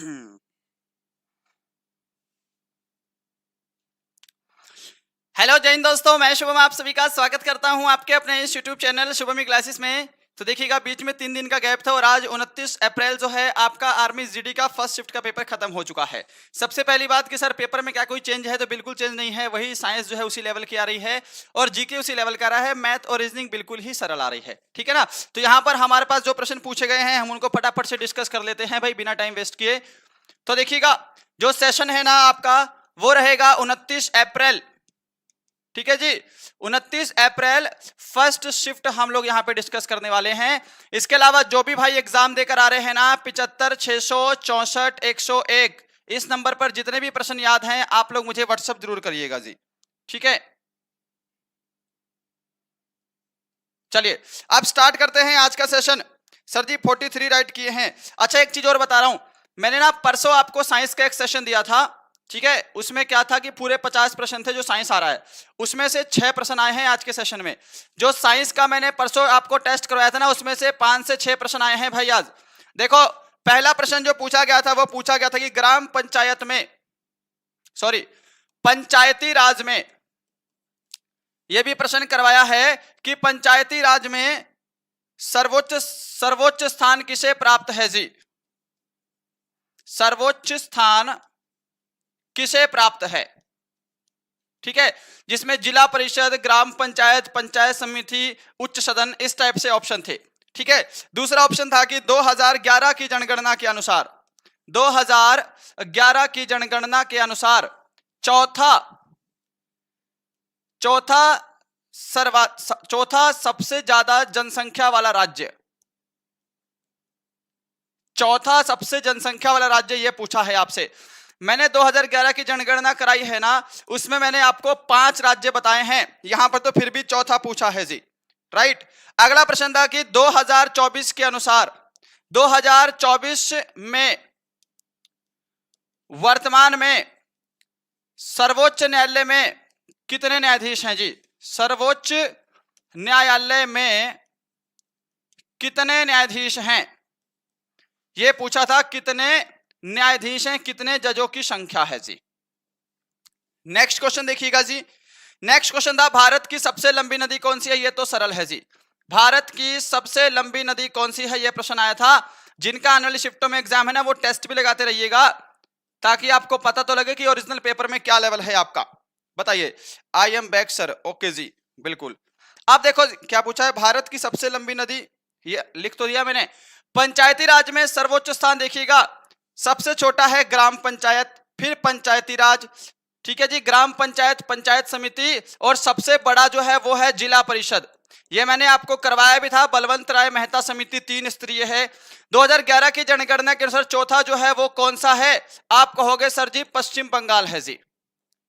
Hello जय हिंद दोस्तों, मैं शुभम आप सभी का स्वागत करता हूं आपके अपने इस यूट्यूब चैनल शुभमी क्लासेस में। तो देखिएगा, बीच में 3 दिन का गैप था और आज 29 अप्रैल जो है आपका आर्मी जीडी का फर्स्ट शिफ्ट का पेपर खत्म हो चुका है। सबसे पहली बात कि सर पेपर में क्या कोई चेंज है, तो बिल्कुल चेंज नहीं है। वही साइंस जो है उसी लेवल की आ रही है और जीके उसी लेवल का आ रहा है। मैथ और रीजनिंग बिल्कुल ही सरल आ रही है, ठीक है ना। तो यहाँ पर हमारे पास जो प्रश्न पूछे गए हैं हम उनको फटाफट से डिस्कस कर लेते हैं भाई, बिना टाइम वेस्ट किए। तो देखिएगा, जो सेशन है ना आपका वो रहेगा 29 अप्रैल, ठीक है जी। 29 अप्रैल फर्स्ट शिफ्ट हम लोग यहां पे डिस्कस करने वाले हैं। इसके अलावा जो भी भाई एग्जाम देकर आ रहे हैं ना, 75 664 101 इस नंबर पर जितने भी प्रश्न याद हैं आप लोग मुझे व्हाट्सएप जरूर करिएगा जी, ठीक है। चलिए अब स्टार्ट करते हैं आज का सेशन। सर जी 43 राइट किए हैं। अच्छा एक चीज और बता रहा हूं, मैंने ना परसों आपको साइंस का एक सेशन दिया था, ठीक है। उसमें क्या था कि पूरे 50 प्रश्न थे जो साइंस आ रहा है, उसमें से 6 प्रश्न आए हैं आज के सेशन में। जो साइंस का मैंने परसों आपको टेस्ट करवाया था ना, उसमें से 5 से 6 प्रश्न आए हैं भाई आज। देखो पहला प्रश्न जो पूछा गया था वो पूछा गया था कि ग्राम पंचायत में, सॉरी पंचायती राज में, यह भी प्रश्न करवाया है कि पंचायती राज में सर्वोच्च स्थान किसे प्राप्त है जी। सर्वोच्च स्थान किसे प्राप्त है, ठीक है। जिसमें जिला परिषद, ग्राम पंचायत, पंचायत समिति, उच्च सदन, इस टाइप से ऑप्शन थे, ठीक है। दूसरा ऑप्शन था कि 2011 की जनगणना के अनुसार, 2011 की जनगणना के अनुसार चौथा सबसे ज्यादा जनसंख्या वाला राज्य, चौथा सबसे जनसंख्या वाला राज्य यह पूछा है आपसे। मैंने 2011 की जनगणना कराई है ना, उसमें मैंने आपको 5 राज्य बताए हैं, यहां पर तो फिर भी चौथा पूछा है जी, राइट। अगला प्रश्न था कि 2024 के अनुसार, 2024 में वर्तमान में सर्वोच्च न्यायालय में कितने न्यायाधीश हैं जी। सर्वोच्च न्यायालय में कितने न्यायाधीश हैं, यह पूछा था। कितने न्यायाधीश हैं, कितने जजों की संख्या है जी। नेक्स्ट क्वेश्चन देखिएगा जी। नेक्स्ट क्वेश्चन था भारत की सबसे लंबी नदी कौन सी है, यह तो सरल है जी। भारत की सबसे लंबी नदी कौन सी है, यह प्रश्न आया था। जिनका आने वाली शिफ्टों में एग्जाम है ना, वो टेस्ट भी लगाते रहिएगा ताकि आपको पता तो लगे कि ओरिजिनल पेपर में क्या लेवल है आपका। बताइए। I am back sir, okay ji, बिल्कुल। आप देखो क्या पूछा है, भारत की सबसे लंबी नदी, ये लिख तो दिया मैंने। पंचायती राज में सर्वोच्च स्थान देखिएगा, सबसे छोटा है ग्राम पंचायत, फिर पंचायती राज, ठीक है जी, ग्राम पंचायत, पंचायत समिति, और सबसे बड़ा जो है वो है जिला परिषद। ये मैंने आपको करवाया भी था, बलवंत राय मेहता समिति 3 स्तरीय है। 2011 की जनगणना के अनुसार चौथा जो है वो कौन सा है, आप कहोगे सर जी पश्चिम बंगाल है जी,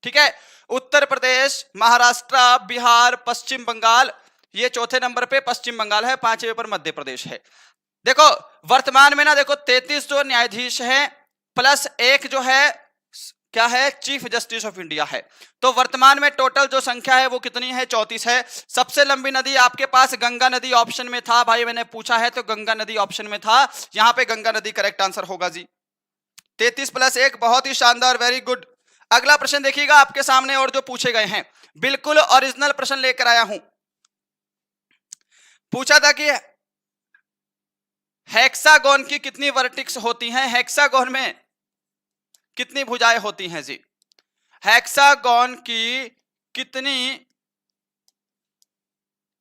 ठीक है। उत्तर प्रदेश, महाराष्ट्र, बिहार, पश्चिम बंगाल, ये चौथे नंबर पे पश्चिम बंगाल है, 5वें पर मध्य प्रदेश है। देखो वर्तमान में ना, देखो 33 जो न्यायाधीश हैं प्लस एक जो है क्या है, चीफ जस्टिस ऑफ इंडिया है। तो वर्तमान में टोटल जो संख्या है वो कितनी है, 34 है। सबसे लंबी नदी आपके पास गंगा नदी ऑप्शन में था भाई, मैंने पूछा है तो गंगा नदी ऑप्शन में था, यहां पे गंगा नदी करेक्ट आंसर होगा जी। 33 + 1, बहुत ही शानदार, वेरी गुड। अगला प्रश्न देखिएगा आपके सामने, और जो पूछे गए हैं बिल्कुल ओरिजिनल प्रश्न लेकर आया हूं। पूछा था कि हेक्सागोन की कितनी वर्टिक्स होती हैं, हेक्सागोन में कितनी भुजाएं होती हैं जी। हेक्सागोन की कितनी,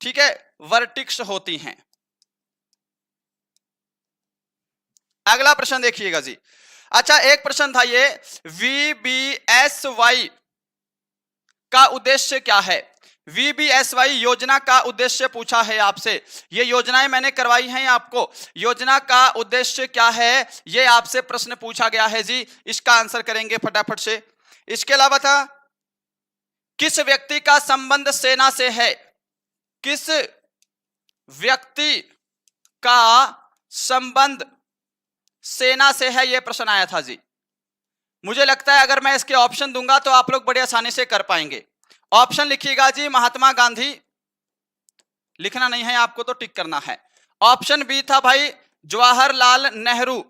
ठीक है, वर्टिक्स होती हैं। अगला प्रश्न देखिएगा जी। अच्छा एक प्रश्न था ये, VBSY का उद्देश्य क्या है। VBSY योजना का उद्देश्य पूछा है आपसे। ये योजनाएं मैंने करवाई हैं आपको, योजना का उद्देश्य क्या है ये आपसे प्रश्न पूछा गया है जी। इसका आंसर करेंगे फटाफट से। इसके अलावा था किस व्यक्ति का संबंध सेना से है, किस व्यक्ति का संबंध सेना से है, यह प्रश्न आया था जी। मुझे लगता है अगर मैं इसके ऑप्शन दूंगा तो आप लोग बड़े आसानी से कर पाएंगे। ऑप्शन लिखिएगा जी, महात्मा गांधी, लिखना नहीं है आपको तो टिक करना है। ऑप्शन बी था भाई जवाहरलाल नेहरू,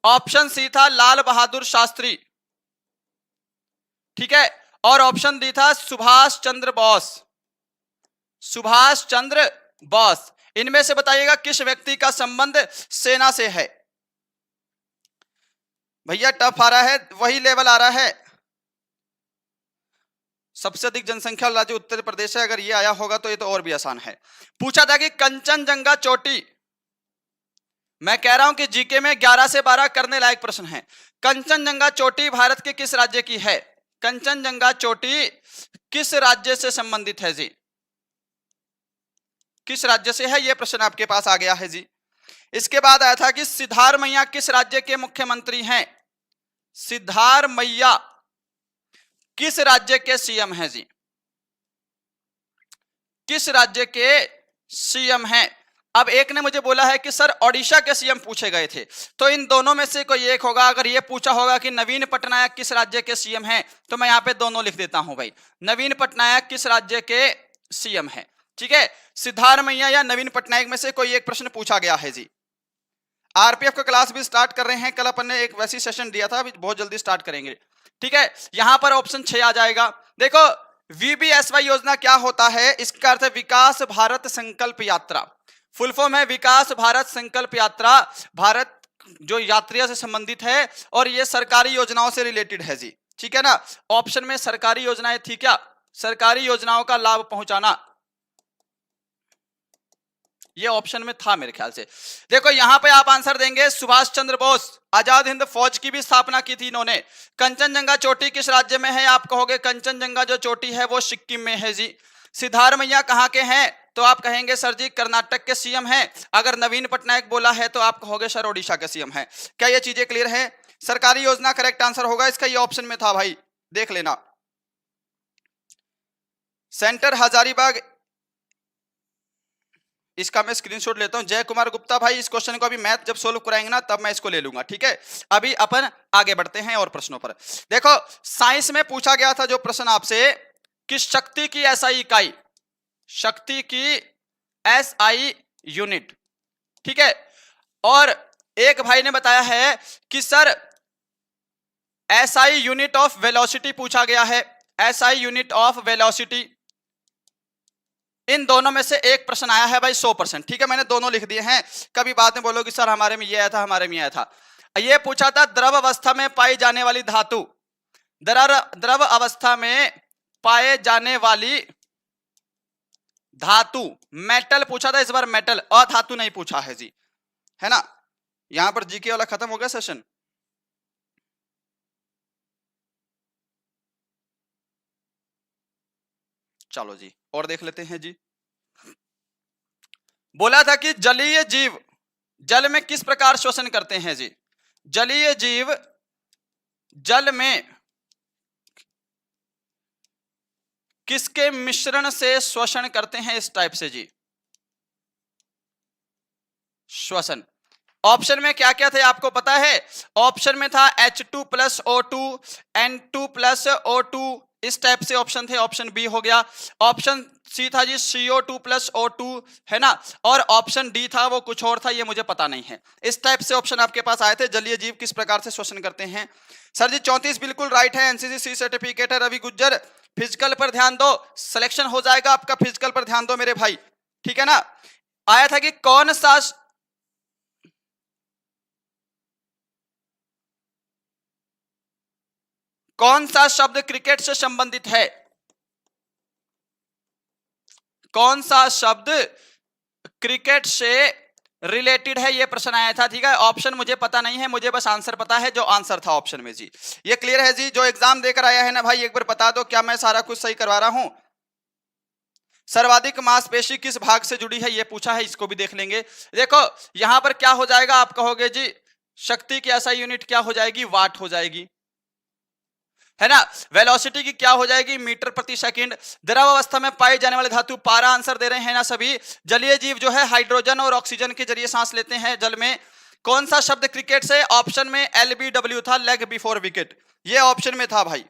ऑप्शन सी था लाल बहादुर शास्त्री, ठीक है, और ऑप्शन डी था सुभाष चंद्र बोस। सुभाष चंद्र बोस। इनमें से बताइएगा किस व्यक्ति का संबंध सेना से है। भैया टफ आ रहा है, वही लेवल आ रहा है। सबसे अधिक जनसंख्या वाला राज्य उत्तर प्रदेश है, अगर ये आया होगा तो ये तो और भी आसान है। पूछा था कि कंचनजंगा चोटी, मैं कह रहा हूं कि जीके में 11 से 12 करने लायक प्रश्न है। कंचनजंगा चोटी भारत के किस राज्य की है? कंचनजंगा चोटी किस राज्य से संबंधित है जी? किस राज्य से है? यह प्रश्न आपके पास आ गया है जी। इसके बाद आया था कि सिद्धारमैया किस राज्य के मुख्यमंत्री हैं? सिद्धारमैया किस राज्य के सीएम हैं जी? किस राज्य के सीएम हैं? अब एक ने मुझे बोला है कि सर ओडिशा के सीएम पूछे गए थे, तो इन दोनों में से कोई एक होगा। अगर ये पूछा होगा कि नवीन पटनायक किस राज्य के सीएम हैं, तो मैं यहां पे दोनों लिख देता हूं भाई। नवीन पटनायक किस राज्य के सीएम हैं, ठीक है। सिद्धारमैया या नवीन पटनायक में से कोई एक प्रश्न पूछा गया है जी। आरपीएफ का क्लास भी स्टार्ट कर रहे हैं, कल अपन ने एक वैसी सेशन दिया था, अभी बहुत जल्दी स्टार्ट करेंगे, ठीक है। यहां पर ऑप्शन 6 आ जाएगा। देखो वीबीएसवाई योजना क्या होता है? इसका अर्थ है विकास भारत संकल्प यात्रा। फुल फॉर्म है विकास भारत संकल्प यात्रा। भारत जो यात्रियों से संबंधित है और ये सरकारी योजनाओं से रिलेटेड है जी, ठीक है ना। ऑप्शन में सरकारी योजनाएं थी क्या? सरकारी योजनाओं का लाभ पहुंचाना, ये ऑप्शन में था मेरे ख्याल से। देखो यहां पे आप आंसर देंगे सुभाष चंद्र बोस, आजाद हिंद फौज की भी स्थापना की थी इन्होंने। कंचनजंगा चोटी किस राज्य में है? आप कहोगे कंचनजंगा जो चोटी है वो सिक्किम में है जी। सिद्धारमैया कहां के हैं? तो आप कहेंगे सर जी कर्नाटक के सीएम हैं। अगर नवीन पटनायक बोला है तो आप कहोगे सर ओडिशा के सीएम हैं। क्या ये चीजें क्लियर है? सरकारी योजना करेक्ट आंसर होगा इसका, ये ऑप्शन में था भाई, देख लेना। सेंटर हजारीबाग, इसका मैं स्क्रीनशॉट लेता हूं। जय कुमार गुप्ता भाई, इस क्वेश्चन को अभी मैथ जब सोल्व कराएंगे ना तब मैं इसको ले लूंगा, ठीक है। अभी अपन आगे बढ़ते हैं और प्रश्नों पर। देखो साइंस में पूछा गया था जो प्रश्न आपसे कि शक्ति की एसआई इकाई, शक्ति की एसआई यूनिट, ठीक है। और एक भाई ने बताया है कि sir SI unit of velocity पूछा गया है, एसआई यूनिट ऑफ वेलोसिटी। इन दोनों में से एक प्रश्न आया है भाई 100%, ठीक है। मैंने दोनों लिख दिए हैं, कभी बाद में बोलोगे सर हमारे में ये आया था, हमारे में आया था। ये पूछा था द्रव अवस्था में पाई जाने वाली धातु, द्रव अवस्था में पाए जाने वाली धातु, मेटल पूछा था इस बार, मेटल, अधातु नहीं पूछा है जी, है ना। यहां पर जीके वाला खत्म हो गया सेशन। चलो जी और देख लेते हैं जी। बोला था कि जलीय जीव जल में किस प्रकार श्वसन करते हैं जी? जलीय जीव जल में किसके मिश्रण से श्वसन करते हैं? इस टाइप से जी श्वसन। ऑप्शन में क्या क्या थे आपको पता है? ऑप्शन में था H2 plus O2, N2 plus O2, इस टाइप से ऑप्शन थे। ऑप्शन बी हो गया। ऑप्शन सी था जी CO2 प्लस O2, है ना। और ऑप्शन डी था वो कुछ और था, ये मुझे पता नहीं है। इस टाइप से ऑप्शन आपके पास आए थे, जलीय जीव किस प्रकार से श्वसन करते हैं। सर जी 34 बिल्कुल राइट है, एनसीसी सी सर्टिफिकेट है। रवि गुज्जर फिजिकल पर ध्यान दो, सिलेक्शन हो जाएगा आपका, फिजिकल पर ध्यान दो मेरे भाई, ठीक है ना। आया था कि कौन सा शब्द क्रिकेट से संबंधित है? कौन सा शब्द क्रिकेट से रिलेटेड है, ये प्रश्न आया था, ठीक है। ऑप्शन मुझे पता नहीं है, मुझे बस आंसर पता है, जो आंसर था ऑप्शन में जी। ये क्लियर है जी? जो एग्जाम देकर आया है ना भाई, एक बार बता दो क्या मैं सारा कुछ सही करवा रहा हूं। सर्वाधिक मांसपेशी किस भाग से जुड़ी है, ये पूछा है, इसको भी देख लेंगे। देखो यहां पर क्या हो जाएगा, आप कहोगे जी शक्ति की ऐसा यूनिट क्या हो जाएगी? वाट हो जाएगी, है ना। वेलोसिटी की क्या हो जाएगी? मीटर प्रति सेकंड। द्रव अवस्था में पाई जाने वाली धातु, पारा आंसर दे रहे हैं ना सभी। जलीय जीव जो है हाइड्रोजन और ऑक्सीजन के जरिए सांस लेते हैं जल में। कौन सा शब्द क्रिकेट से? ऑप्शन में LBW था, लेग बिफोर विकेट, ये ऑप्शन में था भाई।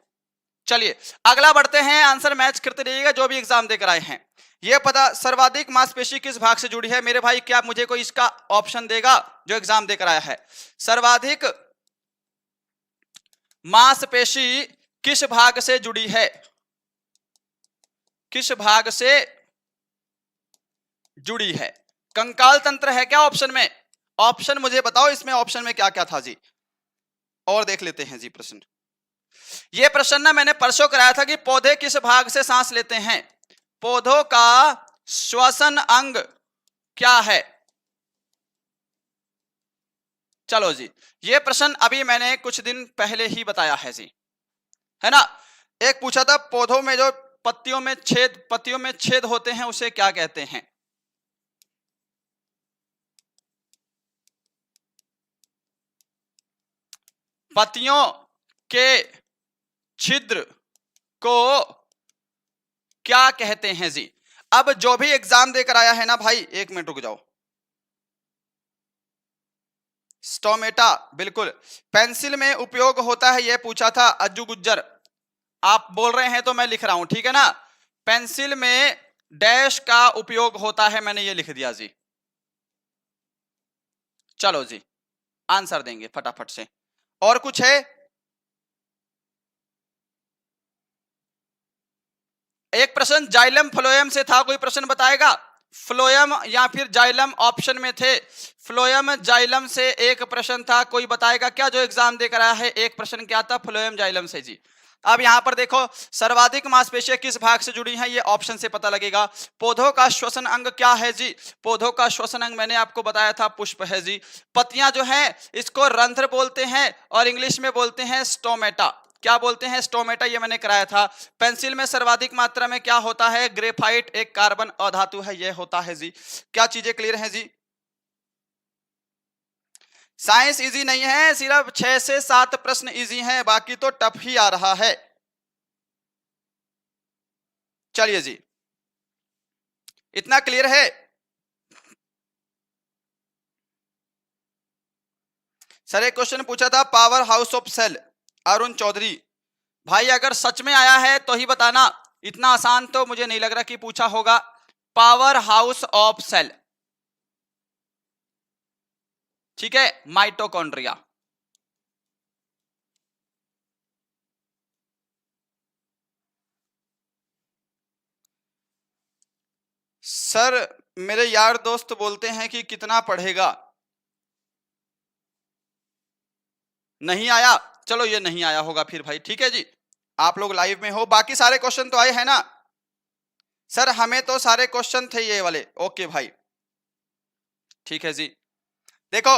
चलिए अगला बढ़ते हैं, आंसर मैच करते रहिएगा जो भी एग्जाम देकर आए हैं। ये पता सर्वाधिक मांसपेशी किस भाग से जुड़ी है? मेरे भाई क्या मुझे कोई इसका ऑप्शन देगा जो एग्जाम देकर आया है? सर्वाधिक मांसपेशी किस भाग से जुड़ी है? किस भाग से जुड़ी है? कंकाल तंत्र है क्या ऑप्शन में? ऑप्शन मुझे बताओ, इसमें ऑप्शन में क्या क्या था जी? और देख लेते हैं जी प्रश्न। ये प्रश्न ना मैंने परसों कराया था कि पौधे किस भाग से सांस लेते हैं? पौधों का श्वसन अंग क्या है? चलो जी, ये प्रश्न अभी मैंने कुछ दिन पहले ही बताया है जी, है ना। एक पूछा था पौधों में जो पत्तियों में छेद होते हैं उसे क्या कहते हैं? पत्तियों के छिद्र को क्या कहते हैं जी? अब जो भी एग्जाम देकर आया है ना भाई, एक मिनट रुक जाओ। स्टोमेटा, बिल्कुल। पेंसिल में उपयोग होता है, यह पूछा था अज्जू गुज्जर। आप बोल रहे हैं तो मैं लिख रहा हूं, ठीक है ना। पेंसिल में डैश का उपयोग होता है, मैंने ये लिख दिया जी। चलो जी, आंसर देंगे फटाफट से। और कुछ है? एक प्रश्न जाइलम फ्लोएम से था, कोई प्रश्न बताएगा? फ्लोएम या फिर जाइलम ऑप्शन में थे। फ्लोएम जाइलम से एक प्रश्न था, कोई बताएगा क्या जो एग्जाम देकर आया है? एक प्रश्न क्या था फ्लोएम जाइलम से जी। अब यहां पर देखो सर्वाधिक मांसपेशियां किस भाग से जुड़ी हैं, ये ऑप्शन से पता लगेगा। पौधों का श्वसन अंग क्या है जी? पौधों का श्वसन अंग मैंने आपको बताया था पुष्प है जी। पत्तियां जो हैं इसको रंध्र बोलते हैं और इंग्लिश में बोलते हैं स्टोमेटा। क्या बोलते हैं? स्टोमेटा, ये मैंने कराया था। पेंसिल में सर्वाधिक मात्रा में क्या होता है? ग्रेफाइट, एक कार्बन अधातु है, यह होता है जी। क्या चीजें क्लियर हैं जी? साइंस इजी नहीं है, सिर्फ 6 से 7 प्रश्न इजी हैं, बाकी तो टफ ही आ रहा है। चलिए जी, इतना क्लियर है। सर एक क्वेश्चन पूछा था power house of cell, Arun Chaudhary. भाई अगर सच में आया है तो ही बताना, इतना आसान तो मुझे नहीं लग रहा कि पूछा होगा। पावर हाउस ऑफ सेल, ठीक है, माइटोकॉन्ड्रिया। सर मेरे यार दोस्त बोलते हैं कि कितना पढ़ेगा, नहीं आया। चलो ये नहीं आया होगा फिर भाई, ठीक है जी। आप लोग लाइव में हो, बाकी सारे क्वेश्चन तो आए हैं ना? सर हमें तो सारे क्वेश्चन थे ये वाले। ओके भाई, ठीक है जी। देखो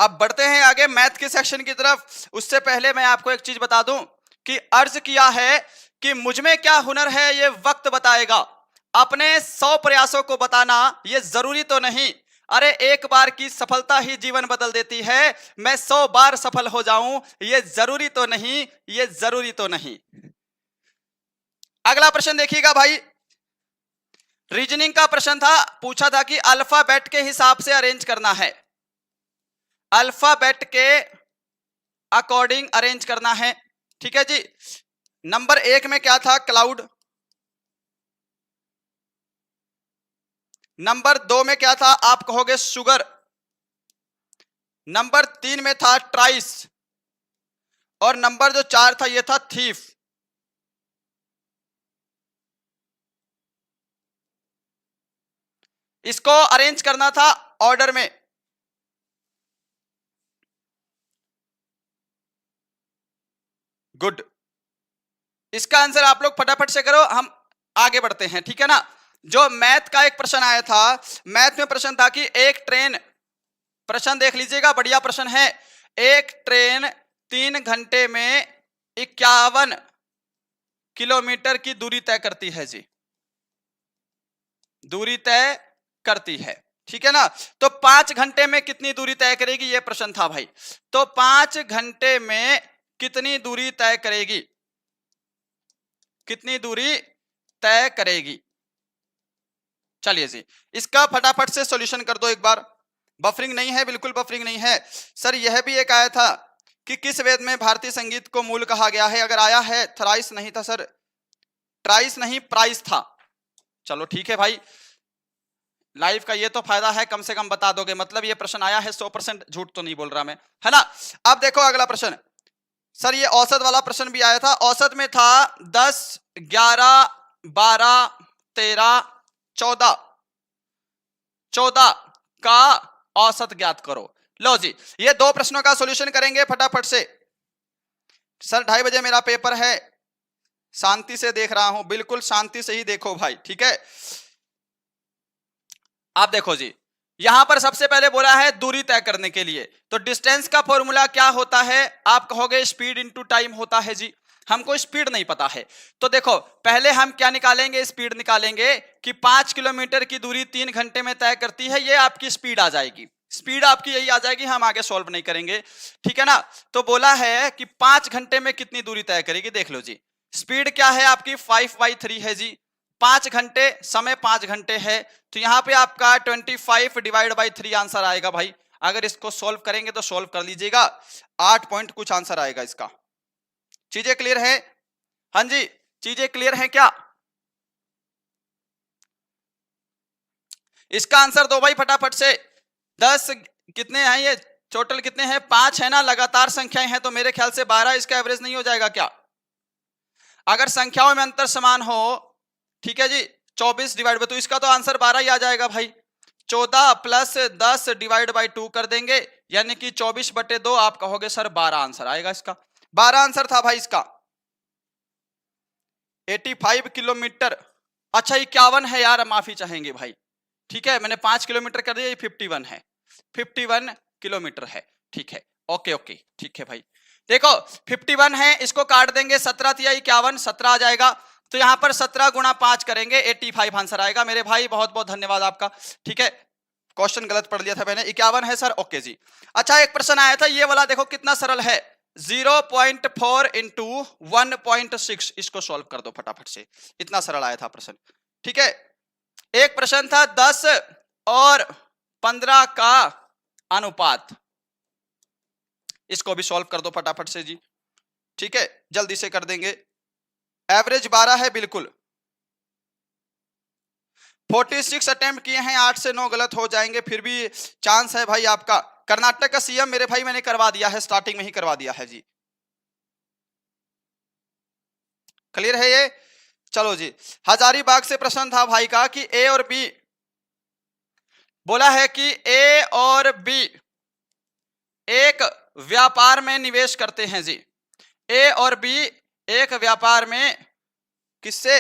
अब बढ़ते हैं आगे मैथ के सेक्शन की तरफ। उससे पहले मैं आपको एक चीज बता दूं कि अर्ज किया है कि मुझ में क्या हुनर है ये वक्त बताएगा। अपने 100 प्रयासों को बताना ये जरूरी तो नहीं। अरे एक बार की सफलता ही जीवन बदल देती है। मैं 100 बार सफल हो जाऊं ये जरूरी तो नहीं, ये जरूरी तो नहीं। अगला प्रश्न देखिएगा भाई, रीजनिंग का प्रश्न था, पूछा था कि अल्फाबेट के हिसाब से अरेंज करना है। अल्फाबेट के अकॉर्डिंग अरेंज करना है, ठीक है जी। नंबर 1 में क्या था? क्लाउड। नंबर 2 में क्या था? आप कहोगे शुगर। नंबर 3 में था ट्राइस और नंबर जो 4 था ये था थीफ। इसको अरेंज करना था ऑर्डर में। गुड, इसका आंसर आप लोग फटाफट से करो, हम आगे बढ़ते हैं, ठीक है ना। जो मैथ का एक प्रश्न आया था, मैथ में प्रश्न था कि एक ट्रेन, प्रश्न देख लीजिएगा, बढ़िया प्रश्न है। एक ट्रेन 3 घंटे में 51 किलोमीटर की दूरी तय करती है जी, दूरी तय करती है, ठीक है ना। तो 5 घंटे में कितनी दूरी तय करेगी, यह प्रश्न था भाई। तो 5 घंटे में कितनी दूरी तय करेगी, कितनी दूरी तय करेगी? चलिए जी, इसका फटाफट से सॉल्यूशन कर दो एक बार। बफरिंग नहीं है, बिल्कुल बफरिंग नहीं है। सर यह भी एक आया था कि किस वेद में भारतीय संगीत को मूल कहा गया है? अगर आया है थराइस नहीं था सर, ट्राइस नहीं प्राइस था। चलो ठीक है भाई, लाइव का ये तो फायदा है, कम से कम बता दोगे, मतलब ये प्रश्न आया है, 100% झूठ तो नहीं बोल रहा मैं, है ना। अब देखो अगला प्रश्न, सर ये औसत वाला प्रश्न भी आया था, औसत में था 10, 11, 12, 13, 14, 14 का औसत ज्ञात करो। लो जी, ये दो प्रश्नों का सॉल्यूशन करेंगे फटाफट से। सर 2:30 बजे मेरा पेपर है, शांति से देख रहा हूं, बिल्कुल शांति से ही देखो भाई, ठीक है। आप देखो जी, यहां पर सबसे पहले बोला है दूरी तय करने के लिए, तो डिस्टेंस का फॉर्मूला क्या होता है, आप कहोगे स्पीड इनटू टाइम होता है जी। हमको स्पीड नहीं पता है, तो देखो पहले हम क्या निकालेंगे, स्पीड निकालेंगे कि 5 किलोमीटर की दूरी 3 घंटे में तय करती है, ये आपकी स्पीड आ जाएगी, स्पीड आपकी यही आ जाएगी, हम आगे सॉल्व नहीं करेंगे, ठीक है ना। तो बोला है कि 5 घंटे में कितनी दूरी तय करेगी, देख लो जी, स्पीड क्या है आपकी 5/3 है जी, 5 घंटे, समय 5 घंटे है, तो यहां पे आपका 25 डिवाइड बाई 3 आंसर आएगा भाई। अगर इसको सॉल्व करेंगे तो सॉल्व कर लीजिएगा, 8 पॉइंट कुछ आंसर आएगा इसका। चीजें क्लियर है? हाँ जी, चीजें क्लियर है क्या? इसका आंसर दो भाई फटाफट से। 10 कितने हैं ये, टोटल कितने हैं, 5 है ना, लगातार संख्याएं हैं, तो मेरे ख्याल से 12 इसका एवरेज नहीं हो जाएगा क्या? अगर संख्याओं में अंतर समान हो, ठीक है जी, 24 डिवाइड बाई, तो इसका तो आंसर 12 ही आ जाएगा भाई। 14 प्लस 10 डिवाइड बाई 2 कर देंगे, यानी कि 24/2, आप कहोगे सर 12 आंसर आएगा इसका, 12 आंसर था भाई इसका। 85 किलोमीटर, अच्छा 51 है यार, माफी चाहेंगे भाई, ठीक है, मैंने 5 किलोमीटर कर दिया, ये 51 है, 51 किलोमीटर है, ठीक है, ओके ओके, ठीक है भाई। देखो 51 है, इसको काट देंगे, 17 या 51, 17 आ जाएगा, तो यहां पर 17 गुणा 5 करेंगे, 85 आंसर आएगा मेरे भाई, बहुत बहुत धन्यवाद आपका, ठीक है। क्वेश्चन गलत पढ़ लिया था मैंने, 51 है सर, ओके जी। अच्छा एक प्रश्न आया था ये वाला, देखो कितना सरल है, 0.4 इंटू 1.6, इसको सॉल्व कर दो फटाफट से, इतना सरल आया था प्रश्न, ठीक है। एक प्रश्न था 10 और 15 का अनुपात, इसको भी सॉल्व कर दो फटाफट से जी, ठीक है, जल्दी से कर देंगे। एवरेज 12 है बिल्कुल, 46 अटेम्प्ट किए हैं, 8 से 9 गलत हो जाएंगे, फिर भी चांस है भाई आपका। कर्नाटक का सीएम मेरे भाई मैंने करवा दिया है, स्टार्टिंग में ही करवा दिया है जी, क्लियर है ये। चलो जी, हजारीबाग से प्रश्न था भाई का कि ए और बी, बोला है कि ए और बी एक व्यापार में निवेश करते हैं जी, ए और बी एक व्यापार में किससे,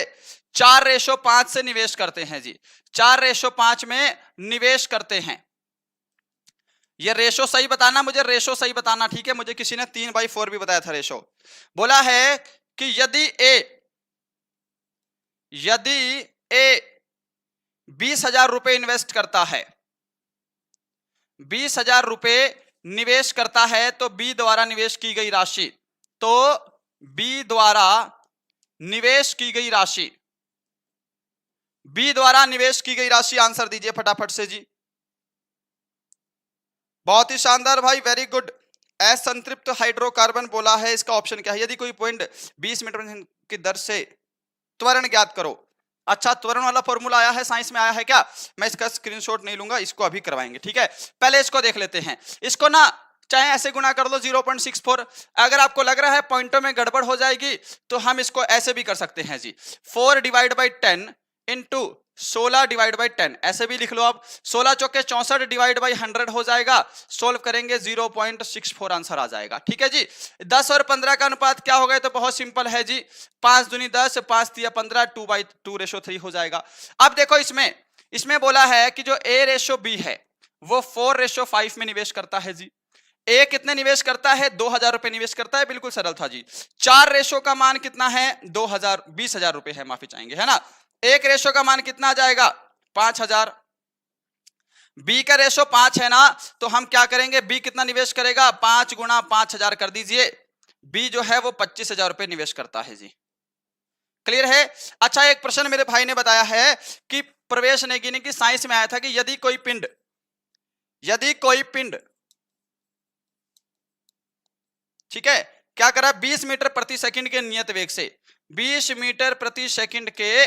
4:5 से निवेश करते हैं जी, 4:5 में निवेश करते हैं। ये रेशो सही बताना, मुझे रेशो सही बताना, ठीक है, मुझे किसी ने 3/4 भी बताया था रेशो। बोला है कि यदि ए 20,000 रुपए इन्वेस्ट करता है, 20,000 रुपए निवेश करता है, तो बी द्वारा निवेश की गई राशि, तो बी द्वारा निवेश की गई राशि, बी द्वारा निवेश की गई राशि, आंसर दीजिए फटाफट से जी। बहुत ही शानदार भाई, वेरी गुड। असंतृप्त हाइड्रोकार्बन बोला है, इसका ऑप्शन क्या है, यदि कोई पॉइंट 20 मीटर की दर से त्वरण ज्ञात करो। अच्छा त्वरण वाला फॉर्मूला आया है, साइंस में आया है क्या, मैं इसका स्क्रीनशॉट नहीं लूंगा, इसको अभी करवाएंगे, ठीक है। पहले इसको देख लेते हैं, इसको ना चाहे ऐसे गुणा कर लो 0.64, अगर आपको लग रहा है पॉइंटों में गड़बड़ हो जाएगी तो हम इसको ऐसे भी कर सकते हैं जी, 4 divide by 10 into 16 divide by 10, ऐसे भी लिख लो आप, 16 चौके 64 डिवाइड बाई 100 हो जाएगा, सोल्व करेंगे 0.64 आंसर आ जाएगा, ठीक है जी। 10 और 15 का अनुपात क्या हो गया, तो बहुत सिंपल है जी, 5 दूनी 10, 5 तिया 15, 2/2:3 हो जाएगा। अब देखो इसमें बोला है कि जो A/B है वो 4:5 में निवेश करता है जी। ए कितने निवेश करता है, 2,000 रुपए निवेश करता है, बिल्कुल सरल था जी। 4 रेशो का मान कितना है, 20,000 रुपए है, माफी चाहेंगे, है ना। एक रेशो का मान कितना आ जाएगा, 5,000। बी का रेशो 5 है ना, तो हम क्या करेंगे, बी कितना निवेश करेगा, 5 गुणा 5,000 कर दीजिए, बी जो है वो 25,000 रुपए निवेश करता है जी, क्लियर है। अच्छा एक प्रश्न मेरे भाई ने बताया है कि प्रवेश नेगिनी की साइंस में आया था कि यदि कोई पिंड ठीक है क्या करा, 20 मीटर प्रति सेकंड के नियत वेग से, 20 मीटर प्रति सेकंड के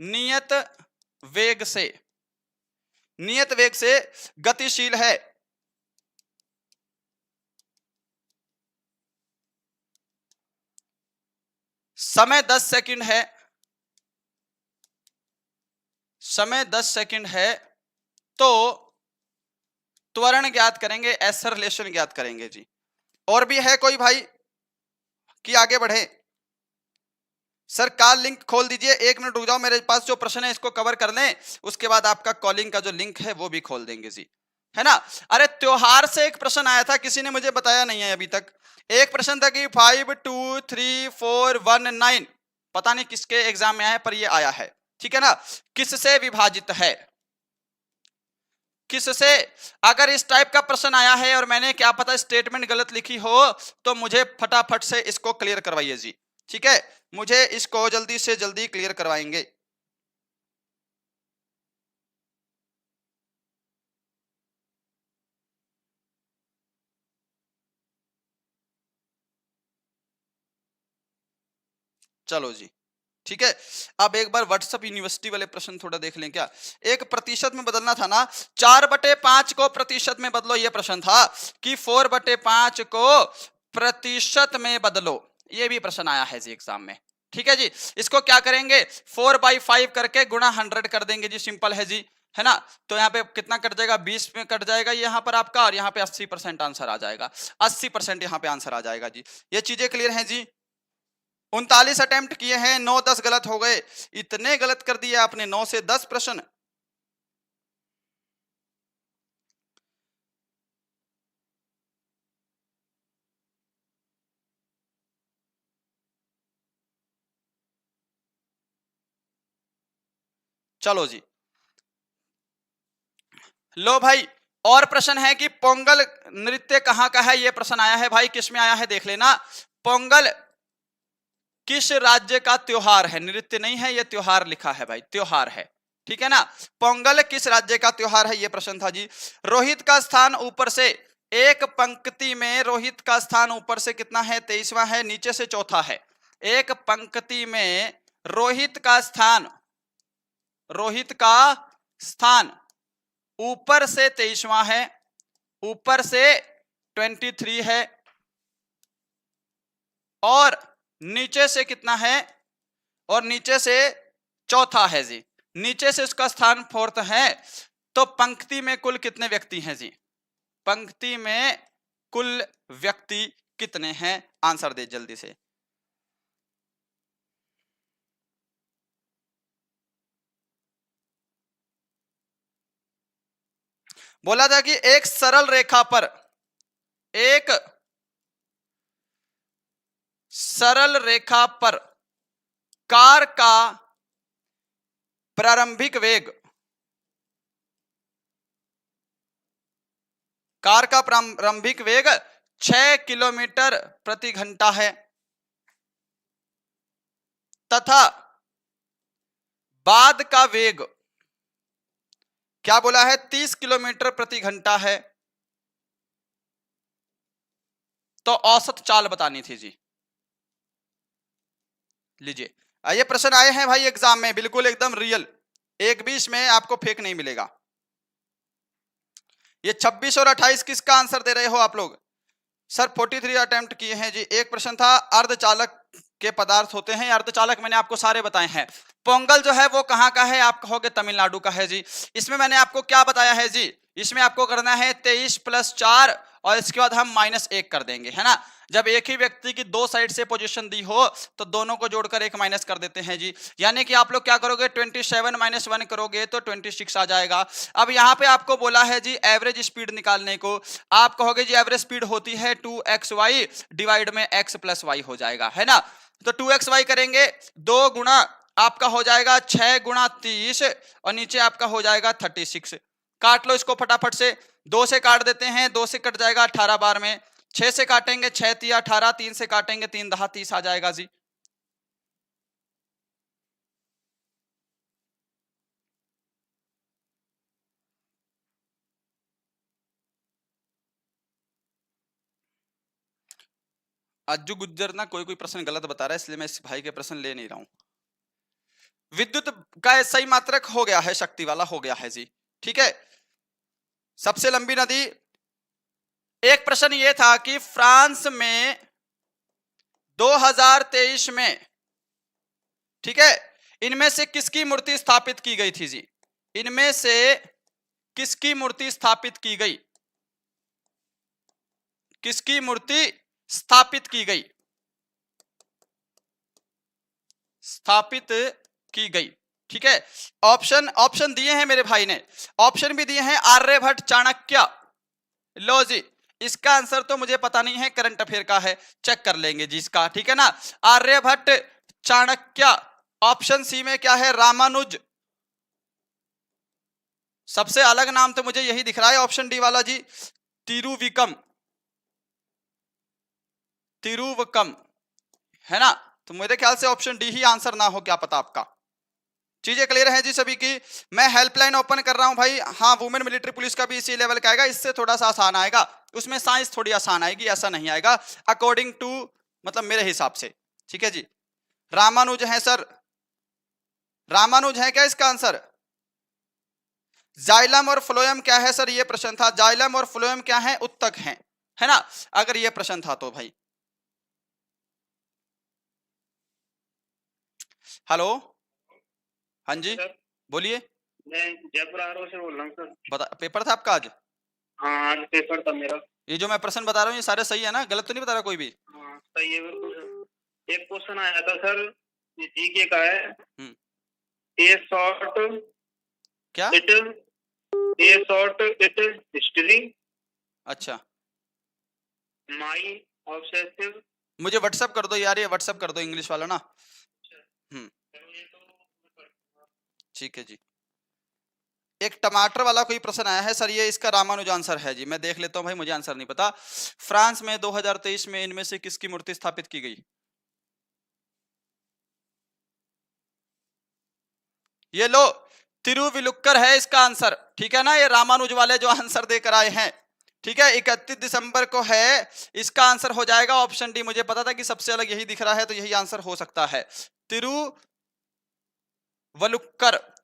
नियत वेग से, नियत वेग से गतिशील है। समय 10 सेकंड है, समय 10 सेकंड है, तो त्वरण ज्ञात करेंगे, एक्सेलरेशन ज्ञात करेंगे जी। और भी है कोई भाई कि आगे बढ़े? सर कॉल लिंक खोल दीजिए, 1 मिनट रुक जाओ, मेरे पास जो प्रश्न है इसको कवर कर लें, उसके बाद आपका कॉलिंग का जो लिंक है वो भी खोल देंगे जी, है ना। अरे त्योहार से एक प्रश्न आया था, किसी ने मुझे बताया नहीं है अभी तक। एक प्रश्न था कि 5 2 3 4 1 9, पता नहीं किसके एग्जाम में आया है, पर ये आया है, ठीक है ना। किससे विभाजित है, किससे? अगर इस टाइप का प्रश्न आया है और मैंने क्या पता स्टेटमेंट गलत लिखी हो, तो मुझे फटाफट से इसको क्लियर करवाइए जी, ठीक है। मुझे इसको जल्दी से जल्दी क्लियर करवाएंगे। चलो जी, ठीक है। अब एक बार व्हाट्सएप यूनिवर्सिटी वाले प्रश्न थोड़ा देख लें क्या। एक प्रतिशत में बदलना था ना, 4/5 को प्रतिशत में बदलो, ये प्रश्न था कि 4/5 को प्रतिशत में बदलो, ये भी प्रश्न आया है जी एग्जाम में, ठीक है जी। इसको क्या करेंगे, 4/5 करके गुणा 100 कर देंगे जी, सिंपल है जी, है ना। तो यहाँ पे कितना कट जाएगा, 20 में कट जाएगा यहाँ पर आपका, और यहाँ पे 80% आंसर आ जाएगा, 80% यहाँ पे आंसर आ जाएगा जी। ये चीजें क्लियर हैं जी। 39 अटेम्प्ट किए हैं, 9-10 गलत हो गए, इतने गलत कर दिए आपने, 9 से 10 प्रश्न। चलो जी, लो भाई, और प्रश्न है कि पोंगल नृत्य कहां का है, यह प्रश्न आया है भाई, किसमें आया है देख लेना। पोंगल किस राज्य का त्योहार है, नृत्य नहीं है, यह त्योहार लिखा है भाई, त्योहार है, ठीक है ना। पोंगल किस राज्य का त्योहार है, यह प्रश्न था जी। रोहित का स्थान ऊपर से, एक पंक्ति में रोहित का स्थान ऊपर से कितना है, 23वां है, नीचे से चौथा है। एक पंक्ति में रोहित का स्थान, रोहित का स्थान ऊपर से 23वां है, ऊपर से 23 है, और नीचे से कितना है, और नीचे से चौथा है जी, नीचे से उसका स्थान 4th है। तो पंक्ति में कुल कितने व्यक्ति हैं जी, पंक्ति में कुल व्यक्ति कितने हैं, आंसर दे जल्दी से। बोला था कि एक सरल रेखा पर, एक सरल रेखा पर कार का प्रारंभिक वेग, कार का प्रारंभिक वेग 6 किलोमीटर प्रति घंटा है, तथा बाद का वेग क्या बोला है, 30 किलोमीटर प्रति घंटा है। तो औसत चाल बतानी थी जी। लीजिए, ये प्रश्न आए हैं भाई एग्जाम में, बिल्कुल एकदम रियल, एक भी इसमें आपको फेक नहीं मिलेगा। ये 26 और 28 किसका आंसर दे रहे हो आप लोग? सर 43 अटेम्प्ट किए हैं जी। एक प्रश्न था अर्धचालक के पदार्थ होते हैं, अर्धचालक मैंने आपको सारे बताए हैं। पोंगल जो है वो कहाँ का है, आप कहोगे तमिलनाडु का है जी। इसमें मैंने आपको क्या बताया है जी, इसमें आपको करना है 23 + 4, और इसके बाद हम -1 कर देंगे, है ना। जब एक ही व्यक्ति की दो साइड से पोजीशन दी हो तो दोनों को जोड़कर एक माइनस कर देते हैं जी। यानी कि आप लोग क्या करोगे, 27 - 1 करोगे तो 26 आ जाएगा। अब यहाँ पे आपको बोला है जी एवरेज स्पीड निकालने को, आप कहोगे जी एवरेज स्पीड होती है 2xy डिवाइड में x + y हो जाएगा, है ना। तो 2xy करेंगे, 2 गुणा आपका हो जाएगा 6 गुणा 30, और नीचे आपका हो जाएगा 36। काट लो इसको फटाफट से, 2 से काट देते हैं, 2 से कट जाएगा 18 बार में, 6 से काटेंगे 6 × 18, 3 से काटेंगे 3 × 10 30 आ जाएगा जी। अज्जू गुज्जर ना कोई प्रश्न गलत बता रहा है, इसलिए मैं इस भाई के प्रश्न ले नहीं रहा हूं। विद्युत का सही मात्रक हो गया है, शक्ति वाला हो गया है जी। ठीक है, सबसे लंबी नदी। एक प्रश्न ये था कि फ्रांस में 2023 में, ठीक है, इनमें से किसकी मूर्ति स्थापित की गई थी जी? इनमें से किसकी मूर्ति स्थापित की गई? किसकी मूर्ति स्थापित की गई? स्थापित की गई। ठीक है, ऑप्शन दिए हैं मेरे भाई ने, ऑप्शन भी दिए हैं आर्यभट्ट, चाणक्य। लो जी, इसका आंसर तो मुझे पता नहीं है, करंट अफेयर का है, चेक कर लेंगे जी इसका। ठीक है ना, आर्यभट्ट, चाणक्य। ऑप्शन सी में क्या है? रामानुज। सबसे अलग नाम तो मुझे यही दिख रहा है, ऑप्शन डी वाला जी, तिरुविकम, तिरुवकम, है ना? तो मेरे ख्याल से ऑप्शन डी ही आंसर ना हो, क्या पता आपका। चीजें क्लियर है जी सभी की? मैं हेल्पलाइन ओपन कर रहा हूं भाई। हाँ, वुमेन मिलिट्री पुलिस का भी इसी लेवल का आएगा, इससे थोड़ा सा आसान आएगा, उसमें साइंस थोड़ी आसान आएगी, ऐसा नहीं आएगा अकॉर्डिंग टू, मतलब मेरे हिसाब से। ठीक है जी, रामानुज है सर, रामानुज है क्या इसका आंसर? जाइलम और फ्लोएम क्या है सर? ये प्रश्न था, जाइलम और फ्लोएम क्या है? उत्तक हैं, है ना? अगर ये प्रश्न था तो भाई। हेलो, हाँ जी बोलिए। मैं जयपुर आरोह से बोल रहा हूँ सर। बता, पेपर था आपका आज? हाँ, आज पेपर था मेरा। ये जो मैं प्रश्न बता रहा हूँ ये सारे सही है ना? गलत तो नहीं बता रहा कोई भी? हाँ सही है बिल्कुल। एक क्वेश्चन आया था सर, ये जीके का है। ए शॉर्ट क्या? ए शॉर्ट इट हिस्ट्री। अच्छा। माई ऑब्सेसिव। मुझे व्हाट्सएप कर दो यार, ये व्हाट्सएप कर दो इंग्लिश वाला ना। ठीक है जी। एक टमाटर वाला कोई प्रश्न आया है सर, ये इसका रामानुज आंसर है जी। मैं देख लेता हूं भाई, मुझे आंसर नहीं पता। फ्रांस में 2023 में इनमें से किसकी मूर्ति स्थापित की गई? ये लो, तिरुविलुक्कर है इसका आंसर। ठीक है ना, ये रामानुज वाले जो आंसर देकर आए हैं। ठीक है, 31 दिसंबर को है, इसका आंसर हो जाएगा ऑप्शन डी। मुझे पता था कि सबसे अलग यही दिख रहा है, तो यही आंसर हो सकता है, तिरुवलुक्कर।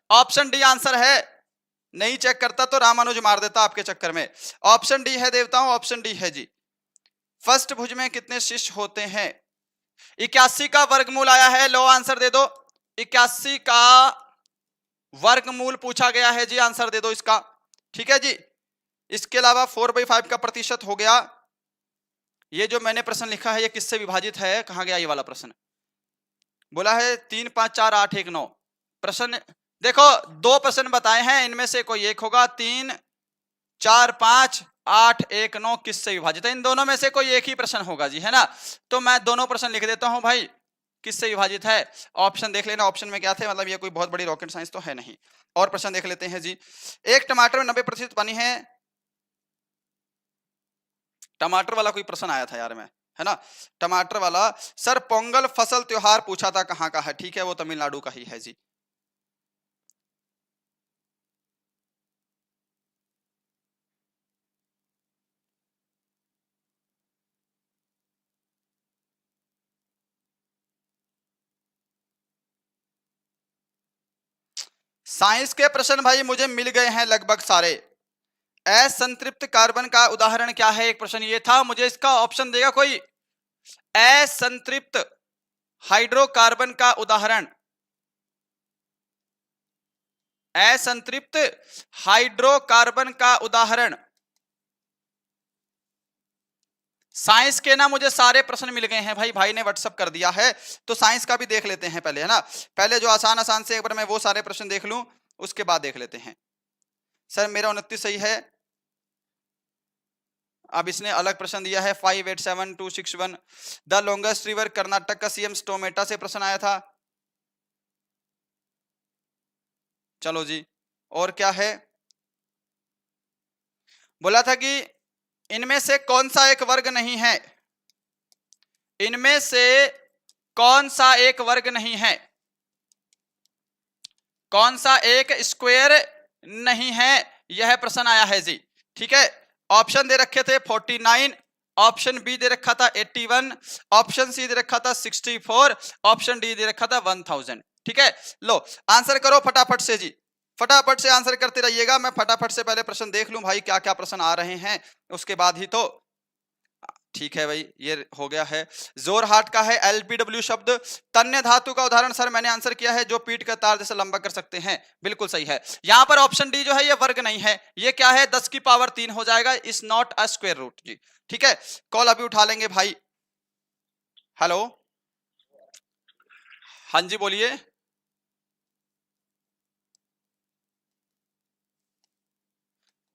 ऑप्शन डी आंसर है, नहीं चेक करता तो रामानुज मार देता आपके चक्कर में। ऑप्शन डी है देवताओं, ऑप्शन डी है जी। फर्स्ट भुज में कितने शिष्य होते हैं? 81 का वर्गमूल आया है, लो आंसर दे दो। 81 का वर्गमूल पूछा गया है जी, आंसर दे दो इसका। ठीक है जी, इसके अलावा 4/5 का प्रतिशत हो गया। ये जो मैंने प्रश्न लिखा है ये किससे विभाजित है? कहां गया ये वाला प्रश्न? बोला है 3, 5, 4, 8, 1, 9। प्रश्न देखो, 2 प्रश्न बताए हैं, इनमें से कोई एक होगा। 3, 4, 5, 8, 1, 9 किससे विभाजित है? इन दोनों में से कोई एक ही प्रश्न होगा जी, है ना? तो मैं दोनों प्रश्न लिख देता हूं भाई, किससे विभाजित है। ऑप्शन देख लेना, ऑप्शन में क्या थे, मतलब ये कोई बहुत बड़ी रॉकेट साइंस तो है नहीं। और प्रश्न देख लेते हैं जी। एक टमाटर में 90% पानी है। टमाटर वाला कोई प्रश्न आया था यार, मैं, है ना, टमाटर वाला। सर पोंगल फसल त्योहार पूछा था, कहां का है? ठीक है, वो तमिलनाडु का ही है जी। साइंस के प्रश्न भाई मुझे मिल गए हैं लगभग सारे। असंतृप्त कार्बन का उदाहरण क्या है? एक प्रश्न ये था, मुझे इसका ऑप्शन देगा कोई? असंतृप्त हाइड्रोकार्बन का उदाहरण, असंतृप्त हाइड्रोकार्बन का उदाहरण। साइंस के ना मुझे सारे प्रश्न मिल गए हैं भाई, भाई ने व्हाट्सएप कर दिया है, तो साइंस का भी देख लेते हैं पहले, है ना? पहले जो आसान आसान से एक बार मैं वो सारे प्रश्न देख लूं, उसके बाद देख लेते हैं। सर मेरा 29 सही है। अब इसने अलग प्रश्न दिया है, 587261। द लॉन्गेस्ट रिवर कर्नाटक का सीएम स्टोमेटा से प्रश्न आया था। चलो जी, और क्या है? बोला था कि इनमें से कौन सा एक वर्ग नहीं है? इनमें से कौन सा एक वर्ग नहीं है? कौन सा एक स्क्वायर नहीं है? यह प्रश्न आया है जी। ठीक है, ऑप्शन दे रखे थे 49, ऑप्शन बी दे रखा था 81, ऑप्शन सी दे रखा था 64, ऑप्शन डी दे रखा था 1000। ठीक है, लो आंसर करो फटाफट से जी, फटाफट से आंसर करते रहिएगा। मैं फटाफट से पहले प्रश्न देख लूं भाई क्या क्या प्रश्न आ रहे हैं, उसके बाद ही तो ठीक है भाई। ये हो गया है, जोरहाट का है एलपीडब्ल्यू शब्द। तन्य धातु का उदाहरण सर मैंने आंसर किया है, जो पीट का तार जैसे लंबा कर सकते हैं, बिल्कुल सही है। यहां पर ऑप्शन डी जो है ये वर्ग नहीं है, ये क्या है 10 की पावर 3 हो जाएगा, is not a square root ji. ठीक है, कॉल अभी उठा लेंगे भाई। हेलो, हाँ जी बोलिए।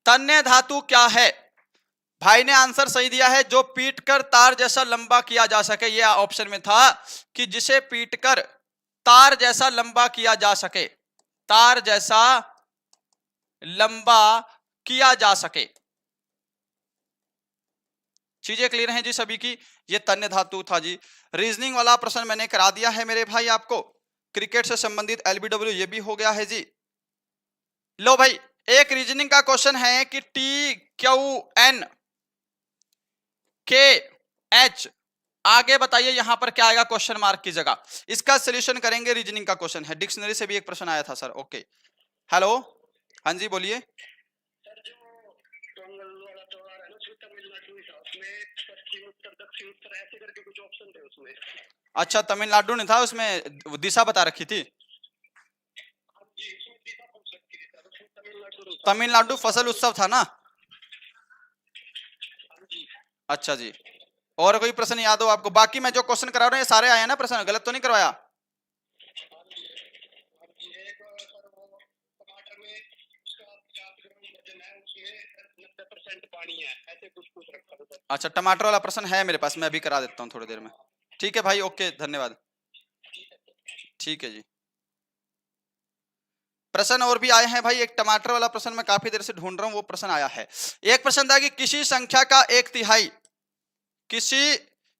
तन्य धातु क्या है? भाई ने आंसर सही दिया है, जो पीटकर तार जैसा लंबा किया जा सके। ये ऑप्शन में था कि जिसे पीटकर तार जैसा लंबा किया जा सके, तार जैसा लंबा किया जा सके। चीजें क्लियर हैं जी सभी की? ये तन्य धातु था जी। रीजनिंग वाला प्रश्न मैंने करा दिया है मेरे भाई आपको, क्रिकेट से संबंधित एलबीडब्ल्यू ये भी हो गया है जी। लो भाई, एक रीजनिंग का क्वेश्चन है कि टी क्यू एन के एच, आगे बताइए यहां पर क्या आएगा क्वेश्चन मार्क की जगह। इसका सॉल्यूशन करेंगे, रीजनिंग का क्वेश्चन है, डिक्शनरी से भी एक प्रश्न आया था सर। ओके, हेलो, हाँ जी बोलिए। अच्छा, तमिलनाडु नहीं था उसमें, दिशा बता रखी थी। तमिलनाडु फसल उत्सव था ना? अच्छा जी, और कोई प्रश्न याद हो आपको? बाकी मैं जो क्वेश्चन करा रहा हूँ ये सारे आए हैं ना प्रश्न, गलत तो नहीं करवाया? अच्छा, टमाटर वाला प्रश्न है मेरे पास, मैं अभी करा देता हूँ थोड़ी देर में। ठीक है भाई, ओके, धन्यवाद। ठीक है जी। प्रश्न और भी आए हैं भाई, एक टमाटर वाला प्रश्न मैं काफी देर से ढूंढ रहा हूं, वो प्रश्न आया है। एक प्रश्न था कि किसी संख्या का 1/3, किसी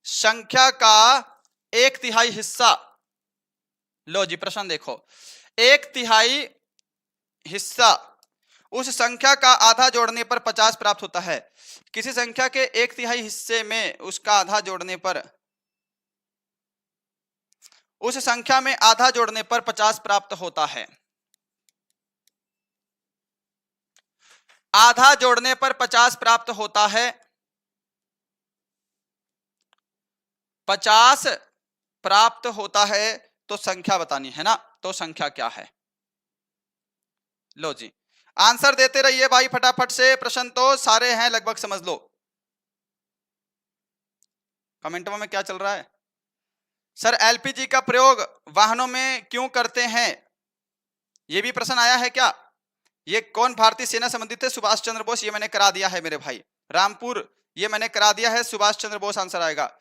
संख्या का 1/3 हिस्सा, लो जी प्रश्न देखो, 1/3 हिस्सा उस संख्या का आधा जोड़ने पर 50 प्राप्त होता है। किसी संख्या के 1/3 हिस्से में उसका आधा जोड़ने पर, उस संख्या में आधा जोड़ने पर 50 प्राप्त होता है। आधा जोड़ने पर 50 प्राप्त होता है, 50 प्राप्त होता है, तो संख्या बतानी है ना, तो संख्या क्या है? लो जी, आंसर देते रहिए भाई फटाफट से, प्रश्न तो सारे हैं लगभग, समझ लो। कमेंटों में क्या चल रहा है? सर एलपीजी का प्रयोग वाहनों में क्यों करते हैं, ये भी प्रश्न आया है क्या? ये कौन भारतीय सेना संबंधित है? सुभाष चंद्र बोस, ये मैंने करा दिया है मेरे भाई। रामपुर, ये मैंने करा दिया है, सुभाष चंद्र बोस आंसर आएगा।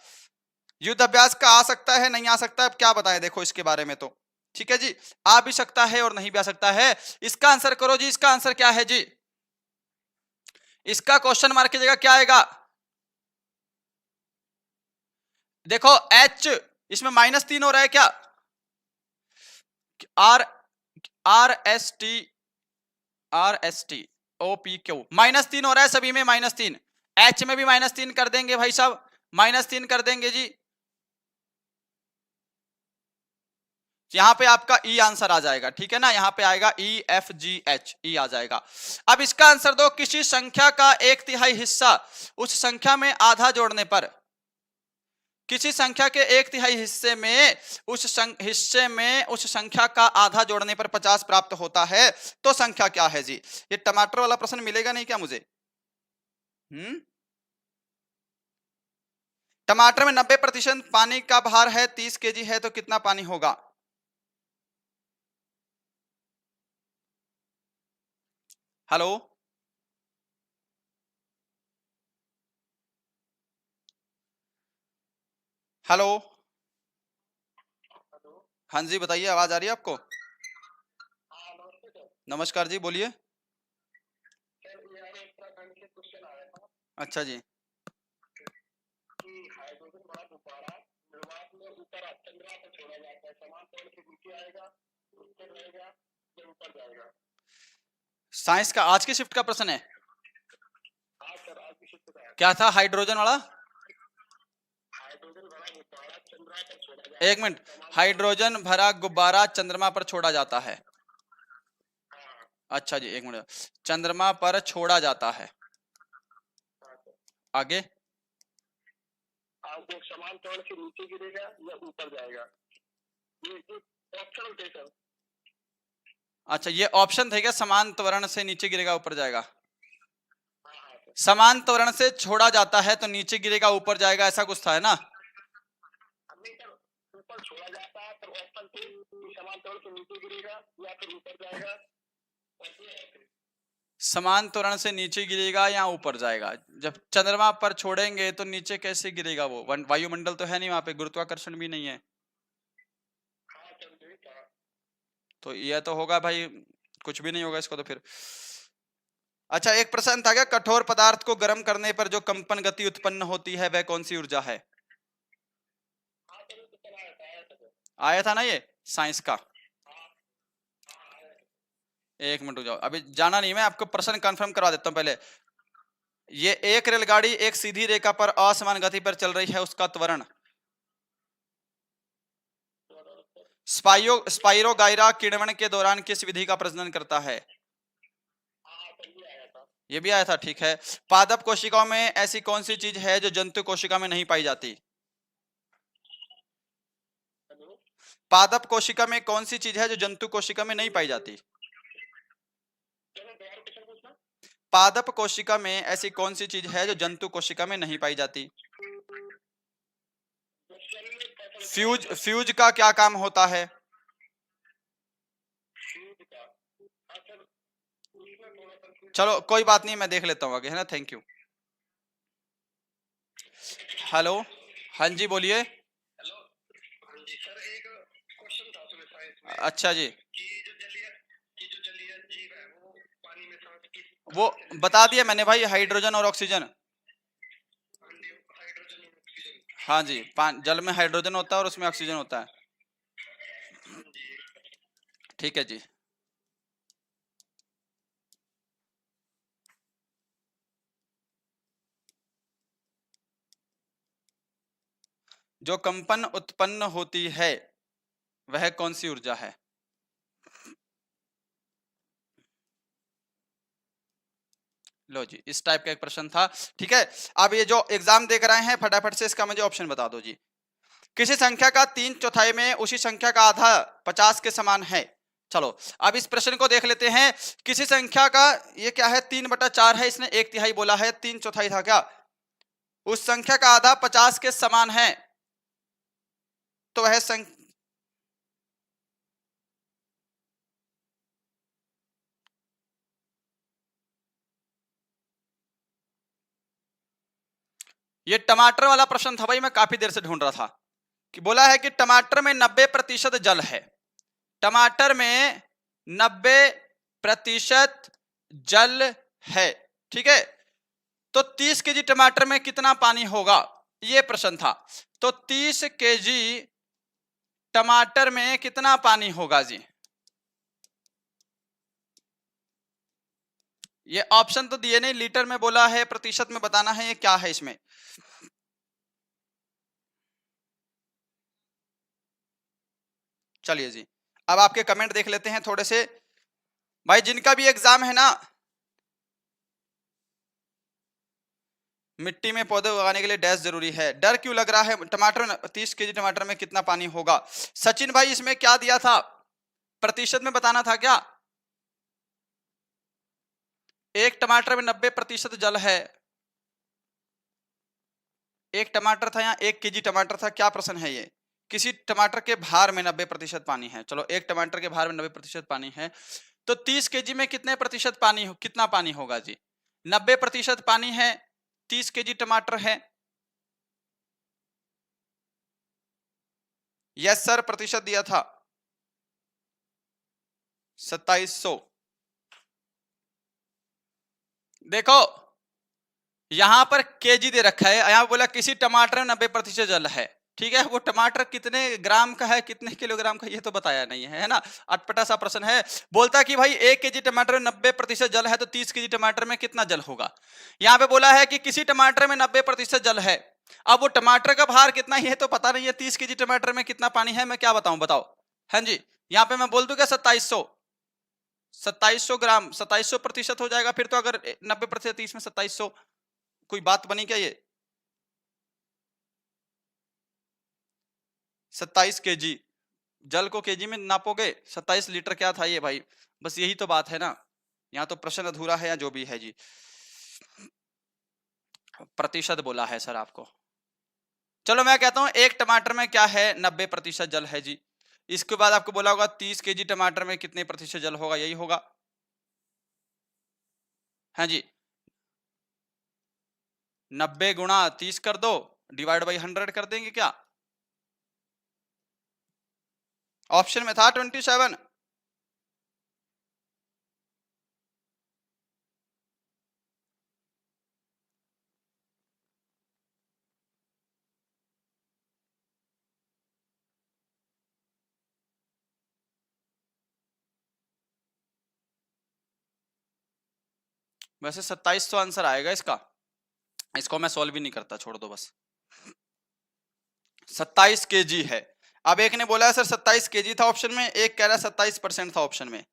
युद्ध अभ्यास का आ सकता है, नहीं आ सकता, अब क्या बताएं, देखो इसके बारे में तो ठीक है जी, आ भी सकता है और नहीं भी आ सकता है। इसका आंसर करो जी, इसका आंसर क्या है जी? इसका क्वेश्चन मार्क की जगह क्या आएगा? देखो H, इसमें -3 हो रहा है क्या? R R S T O P Q, -3 हो रहा है सभी में, -3। H में भी -3 कर देंगे भाई साहब, -3 कर देंगे जी। यहां पे आपका ई आंसर आ जाएगा, ठीक है ना, यहां पे आएगा EFGH, ई आ जाएगा। अब इसका आंसर दो, किसी संख्या का 1/3 हिस्सा उस संख्या में आधा जोड़ने पर, किसी संख्या के 1/3 हिस्से में उस संख्या का आधा जोड़ने पर 50 प्राप्त होता है, तो संख्या क्या है जी? ये टमाटर वाला प्रश्न मिलेगा नहीं क्या मुझे? टमाटर में 90% पानी का भार है, 30 kg है, तो कितना पानी होगा? हेलो, हेलो, हाँ जी बताइए, आवाज आ रही है आपको? नमस्कार जी, बोलिए। अच्छा जी, साइंस का आज की शिफ्ट का प्रश्न है, क्या था हाइड्रोजन वाला? एक मिनट, हाइड्रोजन भरा गुब्बारा चंद्रमा पर छोड़ा जाता है। अच्छा जी, एक मिनट, चंद्रमा पर छोड़ा जाता है, आगे। आपको समान त्वरण से नीचे गिरेगा या ऊपर जाएगा, ये ऑप्शन थे सर। अच्छा, ये ऑप्शन थे क्या? समान त्वरण से नीचे गिरेगा ऊपर जाएगा। समान त्वरण से छोड़ा जाता है तो नीचे गिरेगा ऊपर जाएगा, ऐसा कुछ था, है ना? ऊपर छोड़ा जाता है तो ऑप्शन थे समान त्वरण से नीचे गिरेगा या फिर ऊपर जाएगा। समान त्वरण से नीचे गिरेगा या ऊपर जाएगा। जब चंद्रमा पर छोड़ेंगे तो नीचे कैसे गिरेगा? वो वायुमंडल तो है नहीं वहां पे, गुरुत्वाकर्षण भी नहीं है, तो यह तो होगा भाई, कुछ भी नहीं होगा इसको तो फिर। अच्छा, एक प्रश्न था क्या, कठोर पदार्थ को गर्म करने पर जो कंपन गति उत्पन्न होती है वह कौन सी ऊर्जा है? आया था ना ये साइंस का। एक मिनट रुक जाओ, अभी जाना नहीं, मैं आपको प्रश्न कंफर्म करवा देता हूं पहले। ये एक रेलगाड़ी एक सीधी रेखा पर असमान गति पर चल रही है, उसका त्वरण स्पाइरोगाइरा किण्वन के दौरान किस विधि का प्रजनन करता है? ये भी आया था, ठीक है। पादप कोशिकाओं में ऐसी कौन सी चीज है जो जंतु कोशिका में नहीं पाई जाती? पादप कोशिका में कौन सी चीज है जो जंतु कोशिका में नहीं पाई जाती? पादप कोशिका में ऐसी कौन सी चीज है जो जंतु कोशिका में नहीं पाई जाती? फ्यूज का क्या काम होता है? चलो कोई बात नहीं, मैं देख लेता हूँ आगे, है ना। Thank you. हेलो, हाँ जी बोलिए। अच्छा जी, वो बता दिया मैंने भाई, हाइड्रोजन और ऑक्सीजन। हाँ जी, जल में हाइड्रोजन होता है और उसमें ऑक्सीजन होता है। ठीक है जी। जो कंपन उत्पन्न होती है वह कौन सी ऊर्जा है? लो जी, इस टाइप का एक प्रश्न था, ठीक है। अब ये जो एग्जाम देख रहे हैं फटाफट से इसका मुझे ऑप्शन बता दो जी। किसी संख्या का 3/4 में उसी संख्या का आधा 50 के समान है। चलो अब इस प्रश्न को देख लेते हैं। किसी संख्या का ये क्या है, 3/4 है, इसने 1/3 बोला है, 3/4 था क्या? उस संख्या का आधा 50 के समान है, तो वह संख्या ये टमाटर वाला प्रश्न था भाई, मैं काफी देर से ढूंढ रहा था कि बोला है कि टमाटर में 90% जल है। टमाटर में 90% जल है, ठीक है। तो 30 केजी टमाटर में कितना पानी होगा, ये प्रश्न था। तो 30 केजी टमाटर में कितना पानी होगा जी? ये ऑप्शन तो दिए नहीं, लीटर में बोला है, प्रतिशत में बताना है, ये क्या है इसमें? चलिए जी, अब आपके कमेंट देख लेते हैं थोड़े से। भाई जिनका भी एग्जाम है ना, मिट्टी में पौधे उगाने के लिए डैश जरूरी है। डर क्यों लग रहा है? टमाटर 30 केजी टमाटर में कितना पानी होगा? सचिन भाई इसमें क्या दिया था, प्रतिशत में बताना था क्या? एक टमाटर में 90% जल है, एक टमाटर था यहाँ 1 केजी टमाटर था, क्या प्रश्न है ये? किसी टमाटर के भार में 90% पानी है। चलो एक टमाटर के भार में 90% पानी है, तो 30 केजी में कितने प्रतिशत पानी कितना पानी होगा जी? 90% पानी है, 30 केजी टमाटर है। यस सर, प्रतिशत दिया था 2700। देखो यहां पर केजी दे रखा है, यहां बोला किसी टमाटर में 90% जल है, ठीक है। वो टमाटर कितने ग्राम का है, कितने किलोग्राम का, ये तो बताया नहीं है, है ना। अटपटा सा प्रश्न है। बोलता कि भाई 1 केजी टमाटर में 90% जल है, तो 30 केजी टमाटर में कितना जल होगा। यहाँ पे बोला है कि किसी टमाटर में 90% जल है, अब वो टमाटर का भार कितना ही है तो पता नहीं है, 30 केजी टमाटर में कितना पानी है, मैं क्या बताऊं, बताओ। हाँ जी, यहाँ पे मैं बोल दूं क्या 2700 ग्राम, 2700% हो जाएगा फिर तो, अगर 90% 30 में 2700, कोई बात बनी क्या ये? 27 केजी, जल को केजी में नापोगे, 27 लीटर क्या था ये भाई, बस यही तो बात है ना, यहाँ तो प्रश्न अधूरा है या जो भी है जी। प्रतिशत बोला है सर आपको। चलो मैं कहता हूं एक टमाटर में क्या है, 90% जल है जी। इसके बाद आपको बोला होगा 30 केजी टमाटर में कितने प्रतिशत जल होगा, यही होगा। हाँ जी, 90 गुणा 30 कर दो, डिवाइड बाई 100 कर देंगे क्या? ऑप्शन में था 27। वैसे 2700 आंसर आएगा इसका, इसको मैं सॉल्व भी नहीं करता, छोड़ दो बस। 27 केजी है। अब एक ने बोला है सर 27 केजी था ऑप्शन में, एक कह रहा है 27% था ऑप्शन में।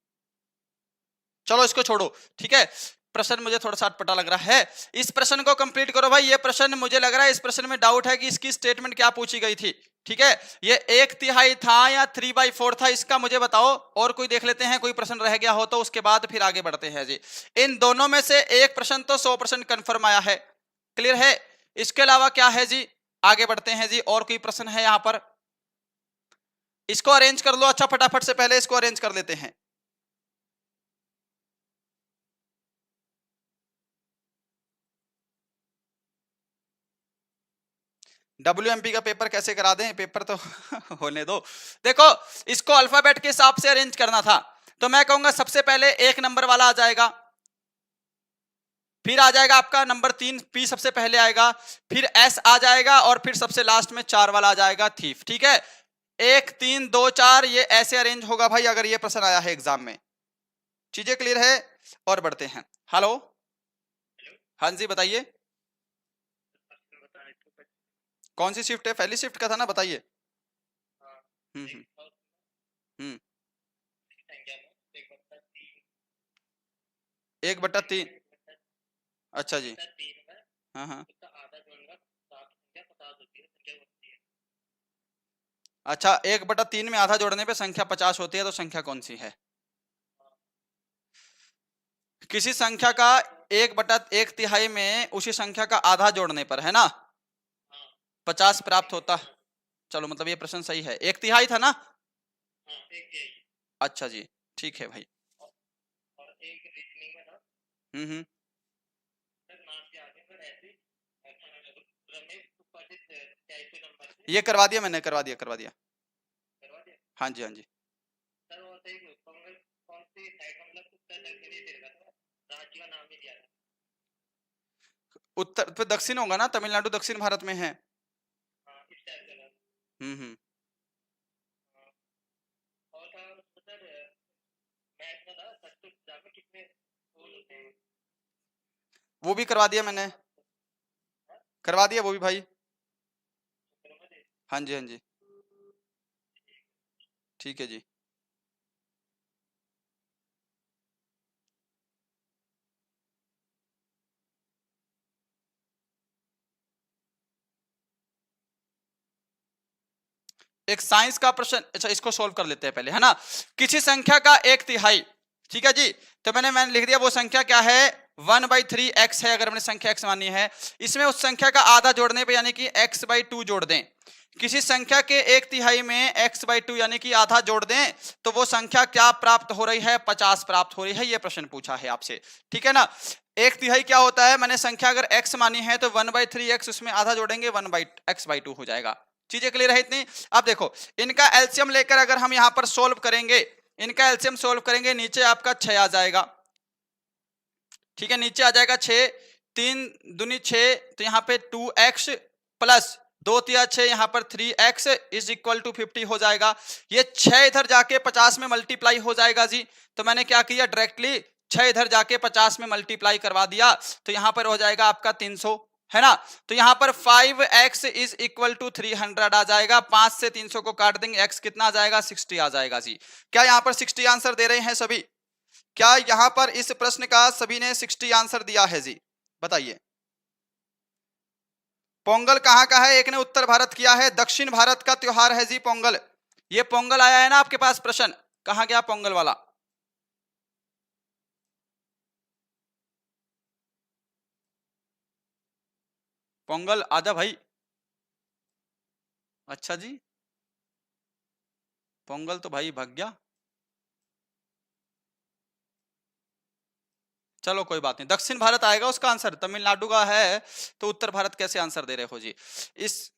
चलो इसको छोड़ो, ठीक है। प्रश्न मुझे थोड़ा सा अटपटा लग रहा है, इस प्रश्न को कंप्लीट करो भाई। ये प्रश्न मुझे लग रहा है इस प्रश्न में डाउट है कि इसकी स्टेटमेंट क्या पूछी गई थी, ठीक है। ये 1/3 था या 3/4 था, इसका मुझे बताओ। और कोई देख लेते हैं, कोई प्रश्न रह गया हो तो उसके बाद फिर आगे बढ़ते हैं जी। इन दोनों में से एक प्रश्न तो 100% कंफर्म आया है, क्लियर है। इसके अलावा क्या है जी, आगे बढ़ते हैं जी। और कोई प्रश्न है यहां पर, इसको अरेंज कर लो। अच्छा फटाफट से पहले इसको अरेंज कर लेते हैं। WMP का पेपर कैसे करा दें, पेपर तो होने दो। देखो इसको अल्फाबेट के हिसाब से अरेंज करना था, तो मैं कहूंगा सबसे पहले 1 नंबर वाला आ जाएगा, फिर आ जाएगा आपका नंबर 3, P सबसे पहले आएगा, फिर S आ जाएगा, और फिर सबसे लास्ट में 4 वाला आ जाएगा, थीफ, ठीक है। 1 3 2 4 ये ऐसे अरेंज होगा भाई, अगर ये प्रश्न आया है एग्जाम में। चीजें क्लियर है, और बढ़ते हैं। हेलो, हाँ जी बताइए, कौन सी शिफ्ट है? पहली शिफ्ट का था ना, बताइए। हम्म। 1/3, अच्छा जी, हाँ हाँ, अच्छा 1/3 में आधा जोड़ने पे संख्या 50 होती है, तो संख्या कौन सी है? किसी संख्या का 1/1/3 में उसी संख्या का आधा जोड़ने पर, है ना, 50 प्राप्त होता। चलो मतलब ये प्रश्न सही है, 1/3 था ना, अच्छा जी, ठीक है भाई। हम्म, ये करवा दिया मैंने, करवा दिया। हाँ जी हाँ जी। उत्तर तो दक्षिण होगा ना, तमिलनाडु दक्षिण भारत में है। हम्म। वो भी करवा दिया मैंने, करवा दिया वो भी भाई। हाँ जी हाँ जी, ठीक है जी। एक साइंस का प्रश्न, अच्छा इसको सोल्व कर लेते हैं पहले, है ना। किसी संख्या का 1/3, ठीक है जी, तो मैंने लिख दिया वो संख्या क्या है, 1/3 x है, अगर हमने संख्या x मानी है। इसमें उस संख्या का आधा जोड़ने पे यानी कि x/2 जोड़ दें। किसी संख्या के 1/3 में x/2 यानी कि आधा जोड़ दें, तो वो संख्या क्या प्राप्त हो रही है, 50 प्राप्त हो रही है। ये प्रश्न पूछा है आपसे, ठीक है ना। 1/3 क्या होता है, मैंने संख्या अगर x मानी है तो 1/3x, उसमें आधा जोड़ेंगे 1/x/2 हो जाएगा। चीजें क्लियर है इतनी। अब देखो इनका एलसीएम लेकर अगर हम यहां पर सोल्व करेंगे, इनका एलसीएम सोल्व करेंगे, नीचे आपका 6 आ जाएगा, ठीक है, नीचे आ जाएगा 6, 3 दूनी 6, तो यहाँ पे 2x प्लस 2 तिया 6, यहाँ पर 3x इज इक्वल टू 50 हो जाएगा। ये 6 इधर जाके 50 में मल्टीप्लाई हो जाएगा जी, तो मैंने क्या किया, डायरेक्टली 6 इधर जाके 50 में मल्टीप्लाई करवा दिया, तो यहाँ पर हो जाएगा आपका 300, है ना। तो यहां पर 5x इज इक्वल टू 300 आ जाएगा। 5 से 300 को काट देंगे, x कितना आ जाएगा, 60 आ जाएगा जी। क्या यहां पर 60 आंसर दे रहे हैं सभी? क्या यहां पर इस प्रश्न का सभी ने 60 आंसर दिया है जी? बताइए। पोंगल कहां का है? एक ने उत्तर भारत किया है, दक्षिण भारत का त्योहार है जी पोंगल। ये पोंगल आया है ना आपके पास प्रश्न, कहां गया पोंगल वाला? पोंगल आधा भाई। अच्छा जी, पोंगल तो भाई भाग गया। चलो कोई बात नहीं, दक्षिण भारत आएगा उसका आंसर, तमिलनाडु का है तो उत्तर भारत कैसे आंसर दे रहे हो जी? इस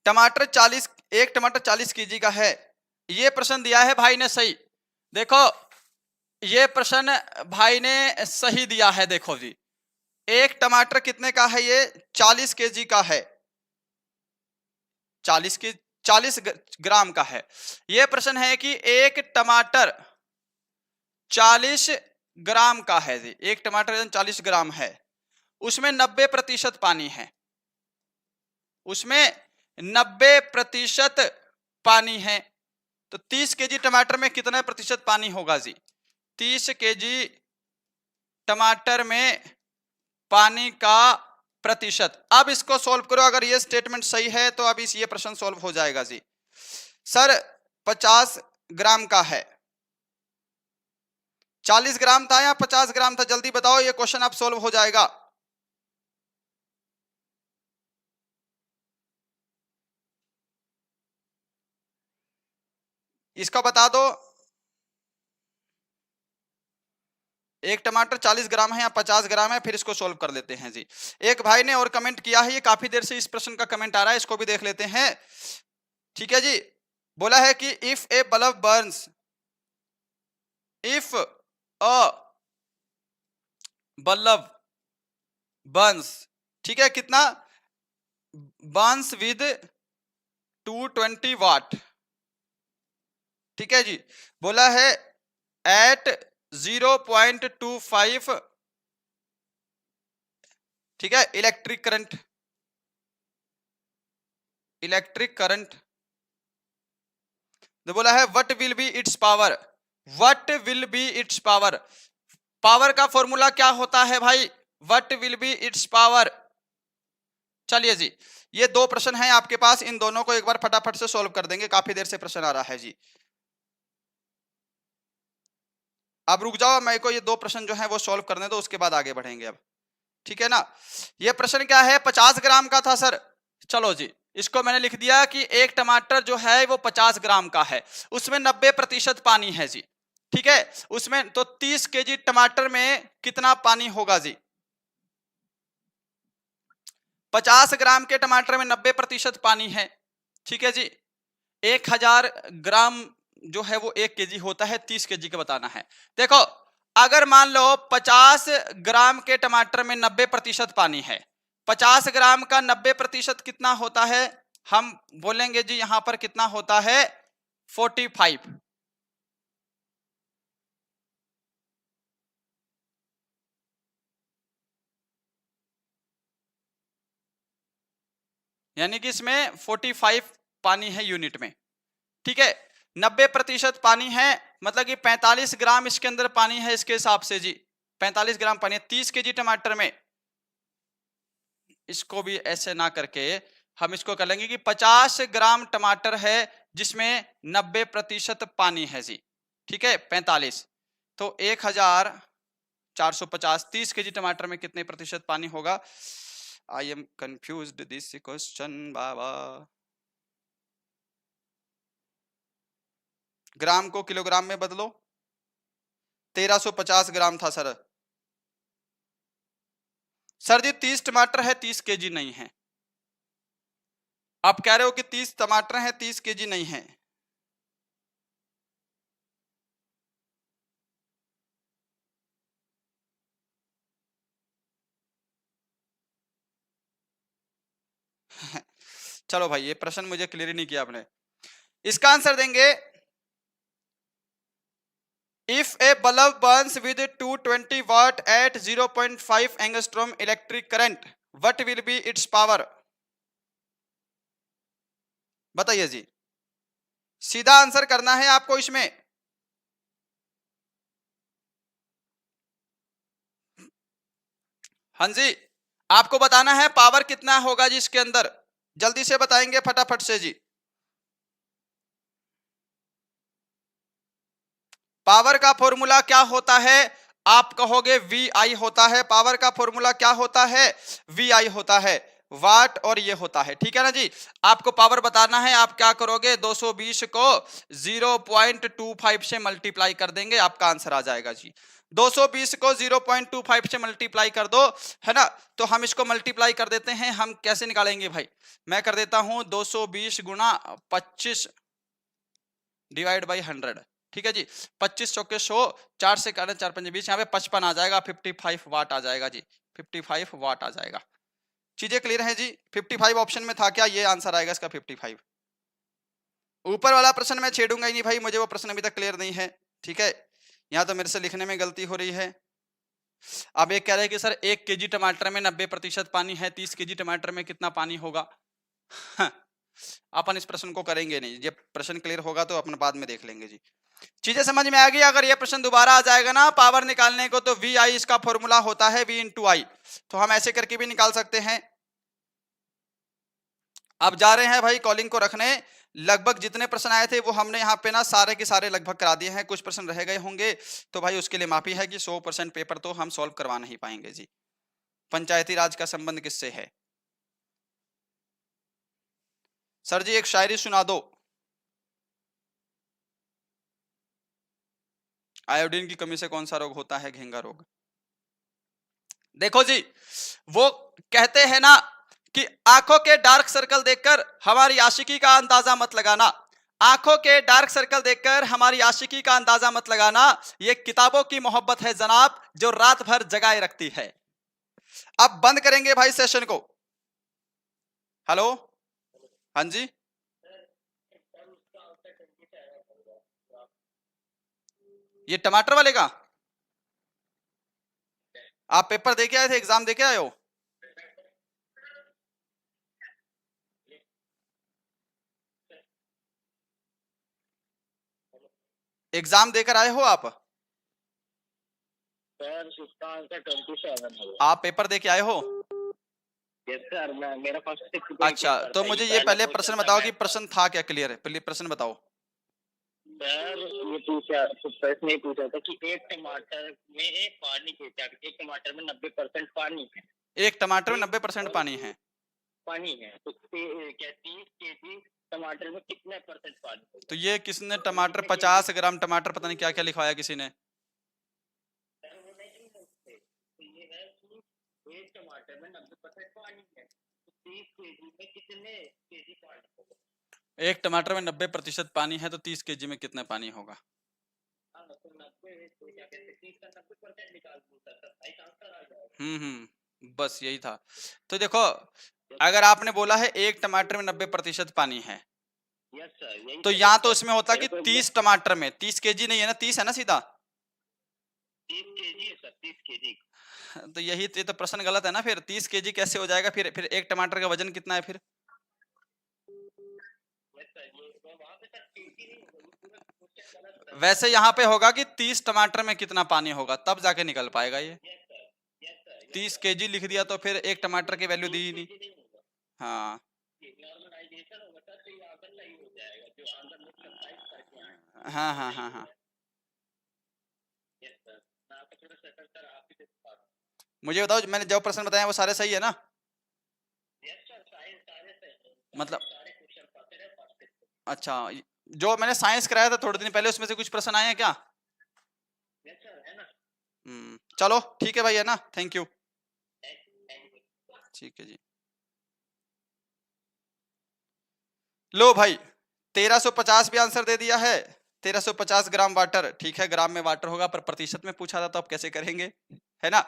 टमाटर 40, एक टमाटर 40 केजी का है, ये प्रश्न दिया है भाई ने सही। देखो ये प्रश्न भाई ने सही दिया है। देखो जी, एक टमाटर कितने का है? ये 40 केजी का है, 40 ग्राम का है। ये प्रश्न है कि एक टमाटर 40 ग्राम का है जी। एक टमाटर 40 ग्राम है, उसमें 90% पानी है, उसमें 90% पानी है। तो 30 केजी टमाटर में कितना प्रतिशत पानी होगा जी? 30 केजी टमाटर में पानी का प्रतिशत। अब इसको सॉल्व करो, अगर ये स्टेटमेंट सही है तो अब ये प्रश्न सॉल्व हो जाएगा जी। सर 50 ग्राम का है, 40 ग्राम था या 50 ग्राम था? जल्दी बताओ, ये क्वेश्चन अब सॉल्व हो जाएगा। इसका बता दो, एक टमाटर 40 ग्राम है या 50 ग्राम है, फिर इसको सॉल्व कर लेते हैं जी। एक भाई ने और कमेंट किया है, ये काफी देर से इस प्रश्न का कमेंट आ रहा है, इसको भी देख लेते हैं। ठीक है जी, बोला है कि if a bulb Burns, if a bulb Burns, ठीक है, कितना बर्न्स विद 220 वाट, ठीक है जी। बोला है एट 0.25, ठीक है, इलेक्ट्रिक करंट, इलेक्ट्रिक करंट। तो बोला है what will be its power, what will be its power. Power का फॉर्मूला क्या होता है भाई? What will be its power. चलिए जी, ये दो प्रश्न हैं आपके पास, इन दोनों को एक बार फटाफट से सॉल्व कर देंगे, काफी देर से प्रश्न आ रहा है जी। अब रुक जाओ, मेरे को ये दो प्रश्न जो है वो सॉल्व करने दो, उसके बाद आगे बढ़ेंगे अब, ठीक है ना। ये प्रश्न क्या है? 50 ग्राम का था सर। चलो जी, इसको मैंने लिख दिया कि एक टमाटर जो है वो 50 ग्राम का है, उसमें 90% पानी है जी, ठीक है। उसमें तो 30 केजी टमाटर में कितना पानी होगा जी? 50 ग्राम के टमाटर में 90% पानी है, ठीक है जी। 1000 ग्राम जो है वो 1 केजी होता है, 30 केजी का बताना है। देखो अगर मान लो 50 ग्राम के टमाटर में 90% पानी है, 50 ग्राम का 90% कितना होता है? हम बोलेंगे जी यहां पर कितना होता है? 45, यानी कि इसमें 45 पानी है यूनिट में, ठीक है। 90% पानी है, मतलब कि 45 ग्राम इसके अंदर पानी है, इसके हिसाब से जी 45 ग्राम पानी है 30 केजी टमाटर में। इसको भी ऐसे ना करके हम इसको कर लेंगे कि 50 ग्राम टमाटर है जिसमें 90% पानी है जी, ठीक है। 45 तो 1450, 30 केजी टमाटर में कितने प्रतिशत पानी होगा? I am confuse this question बाबा। ग्राम को किलोग्राम में बदलो, 1350 ग्राम था सर। सर जी 30 टमाटर है, 30 केजी नहीं है। आप कह रहे हो कि 30 टमाटर हैं, 30 केजी नहीं है। चलो भाई, ये प्रश्न मुझे क्लियर नहीं किया आपने। इसका आंसर देंगे if a bulb burns with 220 watt at 0.5 angstrom electric current, what will be its power? बताइए जी, सीधा आंसर करना है आपको इसमें। हाँ जी, आपको बताना है पावर कितना होगा जी इसके अंदर, जल्दी से बताएंगे फटाफट से जी। पावर का फॉर्मूला क्या होता है? आप कहोगे वी आई होता है। पावर का फॉर्मूला क्या होता है? वी आई होता है, वाट और ये होता है, ठीक है ना जी। आपको पावर बताना है, आप क्या करोगे, 220 को 0.25 से मल्टीप्लाई कर देंगे, आपका आंसर आ जाएगा जी। 220 को 0.25 से मल्टीप्लाई कर दो, है ना। तो हम इसको मल्टीप्लाई कर देते हैं, हम कैसे निकालेंगे भाई, मैं कर देता हूं 220 गुना 25 डिवाइड बाई 100, ठीक है जी। 25 चौके 100, 4 से काटे 4 पंजे 20, यहाँ पे 55 आ जाएगा, 55 वाट आ जाएगा जी, 55 वाट आ जाएगा। चीजें क्लियर है जी। 55 ऑप्शन में था क्या, ये आंसर आएगा इसका 55। ऊपर वाला प्रश्न मैं छेड़ूंगा ही नहीं भाई, मुझे वो प्रश्न अभी तक क्लियर नहीं है, ठीक है। यहाँ तो मेरे से लिखने में गलती हो रही है। अब एक कह रहे हैं कि सर 1 केजी टमाटर में 90% पानी है, 30 केजी टमाटर में कितना पानी होगा? अपन इस प्रश्न को करेंगे नहीं, ये प्रश्न क्लियर होगा तो अपन बाद में देख लेंगे जी। चीजें समझ में आ गई? अगर ये प्रश्न दोबारा आ जाएगा ना पावर निकालने को, तो वी आई इसका फॉर्मूला होता है वी इंटू आई, तो हम ऐसे करके भी निकाल सकते हैं। अब जा रहे हैं भाई कॉलिंग को रखने, लगभग जितने प्रश्न आए थे वो हमने यहाँ पे ना सारे के सारे लगभग करा दिए हैं, कुछ प्रश्न रह गए होंगे, तो भाई उसके लिए माफी है कि 100% पेपर तो हम सॉल्व करवा नहीं पाएंगे जी। पंचायती राज का संबंध किससे है? सर जी एक शायरी सुना दो। आयोडीन की कमी से कौन सा रोग होता है? घेंगा रोग। देखो जी, वो कहते हैं ना कि आंखों के डार्क सर्कल देखकर हमारी आशिकी का अंदाजा मत लगाना, आंखों के डार्क सर्कल देखकर हमारी आशिकी का अंदाजा मत लगाना, ये किताबों की मोहब्बत है जनाब जो रात भर जगाए रखती है। अब बंद करेंगे भाई सेशन को। हेलो, हाँ जी, ये टमाटर वाले का आप पेपर देके आए थे, एग्जाम देके आए हो? एग्जाम देकर आए हो आप? सर उसका आंसर 27 है। आप पेपर देके आए हो? यस सर, मेरा फर्स्ट। अच्छा, तो मुझे ये पहले प्रश्न बताओ कि प्रश्न था क्या, क्लियर है? पहले प्रश्न बताओ। सर ये पूछा, प्रश्न ये पूछा था कि एक टमाटर में पानी कितना, एक टमाटर में 90% पानी है। एक टमाटर में 90% पानी है, पानी है तो क्या 30 केजी टमाटर में कितने परसेंट पानी होगा? तो ये किसने टमाटर 50 ग्राम टमाटर पता नहीं क्या क्या लिखवाया किसी ने। एक टमाटर में 90% पानी है तो 30 केजी में कितने केजी पानी होगा? एक टमाटर में 90% पानी है तो 30 केजी में कितना पानी होगा? तो 90 तो क्या कहते हैं 30 का 90% निकाल दो सर, राइट आंसर आ जाएगा। बस यही था। तो देखो, अगर आपने बोला है एक टमाटर में 90% पानी है, यस सर, तो यहाँ तो इसमें होता कि 30 टमाटर में, 30 केजी नहीं है ना, 30 है ना सीधा, 30 केजी है सर, 30 केजी। तो यही तो प्रश्न गलत है ना फिर। 30 केजी कैसे हो जाएगा? फिर एक टमाटर का वजन कितना है फिर? वैसे यहाँ पे होगा कि 30 टमाटर में कितना पानी होगा, तब जाके निकल पाएगा ये। 30 केजी लिख दिया तो फिर एक टमाटर की वैल्यू दी ही नहीं। हाँ हाँ हाँ हाँ हाँ, मुझे बताओ, मैंने जो प्रश्न बताया वो सारे सही है ना? मतलब अच्छा, जो मैंने साइंस कराया था थोड़े दिन पहले उसमें से कुछ प्रश्न आए हैं क्या? चलो ठीक है भाई, है ना, थैंक यू, ठीक है जी। लो भाई 1350 भी आंसर दे दिया है। 1350 ग्राम वाटर, ठीक है ग्राम में वाटर होगा, पर प्रतिशत में पूछा था तो अब कैसे करेंगे, है ना।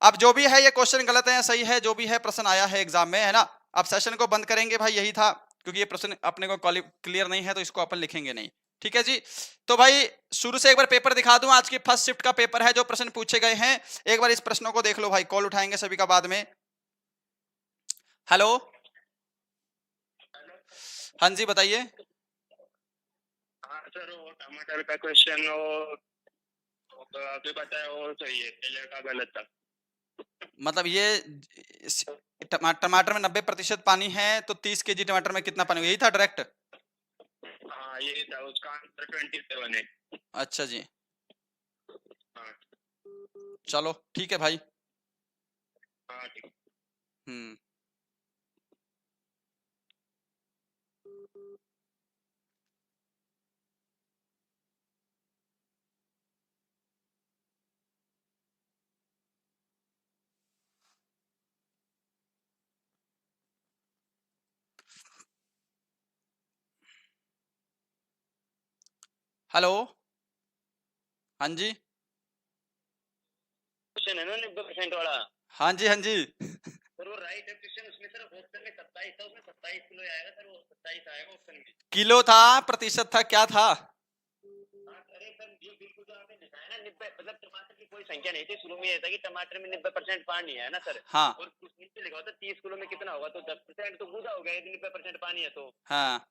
अब जो भी है ये क्वेश्चन गलत है या सही है, जो भी है प्रश्न आया है एग्जाम में, है ना। अब सेशन को बंद करेंगे भाई, यही था, क्योंकि ये प्रश्न अपने को क्लियर नहीं है तो इसको अपन लिखेंगे नहीं। ठीक है जी। तो भाई शुरू से एक बार पेपर दिखा दूं, आज की फर्स्ट शिफ्ट का पेपर है, जो प्रश्न पूछे गए हैं एक बार इस प्रश्नों को देख लो भाई, कॉल उठाएंगे सभी का बाद में। हेलो, हाँ जी बताइए। हाँ सर, वो टमाटर का क्वेश्चन वो आपने बताया वो सही है, पहले का गलत था। मतलब ये टमाटर में 90% पानी है, तो 30 केजी टमाटर में कितना पानी होगा, यही था डायरेक्ट। हाँ ये था, उसका आंसर 27 है। अच्छा जी, हाँ चलो ठीक है भाई। हाँ ठीक। हम्म, हेलो, हाँ जी, क्वेश्चन है ना 90% वाला, हाँ जी, हाँ जी। सर वो राइट है क्वेश्चन। उसमें सर ऑप्शन में 27 था, उसमें 27 किलो आएगा सर, वो 27 आएगा ऑप्शन में। किलो था, प्रतिशत था, क्या था? अरे सर ये बिल्कुल जो आपने लिखा है ना 90, मतलब टमाटर की कोई संख्या नहीं थी, शुरू में ये था कि टमाटर में 90% पानी है ना सर। हाँ और कुछ नीचे लिखा होता 30 किलो में कितना होगा, तो 10% तो पूरा हो गया, यदि 90% पानी है तो हाँ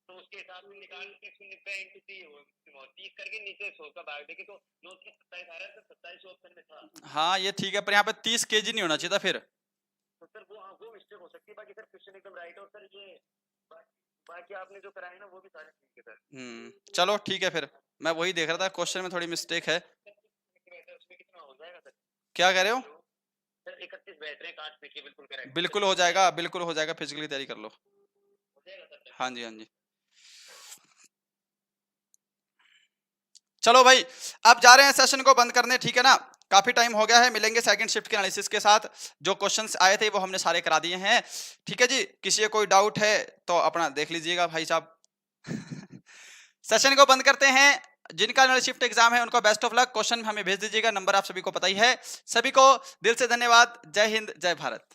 उसके हिसाब से निकाल के 90 इंटू 30 करके नीचे 100 का भाग देके तो 9 के 27 आ रहा है सर, 27 ऑप्शन में था। हाँ, ये ठीक है, पर यहाँ पे 30 केजी नहीं होना चाहिए था फिर। तो सर वो मिस्टेक हो सकती है, बाकी सर क्वेश्चन एकदम राइट है। और सर ये बाकी आपने जो कराया ना वो भी सारे ठीक है सर। चलो ठीक है फिर, मैं वही देख रहा था, क्वेश्चन में थोड़ी मिस्टेक है। उसमें कितना हो जाएगा सर? क्या कह रहे हो? सर 31 बैठ रहे हैं, काट पीट के बिल्कुल करेक्ट बिल्कुल हो जाएगा, बिल्कुल हो जाएगा, फिजिकली तैयारी कर लो। हो जाएगा सर। हाँ जी, हाँ जी। चलो भाई, अब जा रहे हैं सेशन को बंद करने, ठीक है ना, काफी टाइम हो गया है। मिलेंगे सेकंड शिफ्ट के एनालिसिस के साथ। जो क्वेश्चंस आए थे वो हमने सारे करा दिए हैं, ठीक है जी। किसी को कोई डाउट है तो अपना देख लीजिएगा भाई साहब। सेशन को बंद करते हैं। जिनका एनालिसिस शिफ्ट एग्जाम है उनको बेस्ट ऑफ लक। क्वेश्चन हमें भेज दीजिएगा, नंबर आप सभी को पता ही है। सभी को दिल से धन्यवाद। जय हिंद, जय भारत।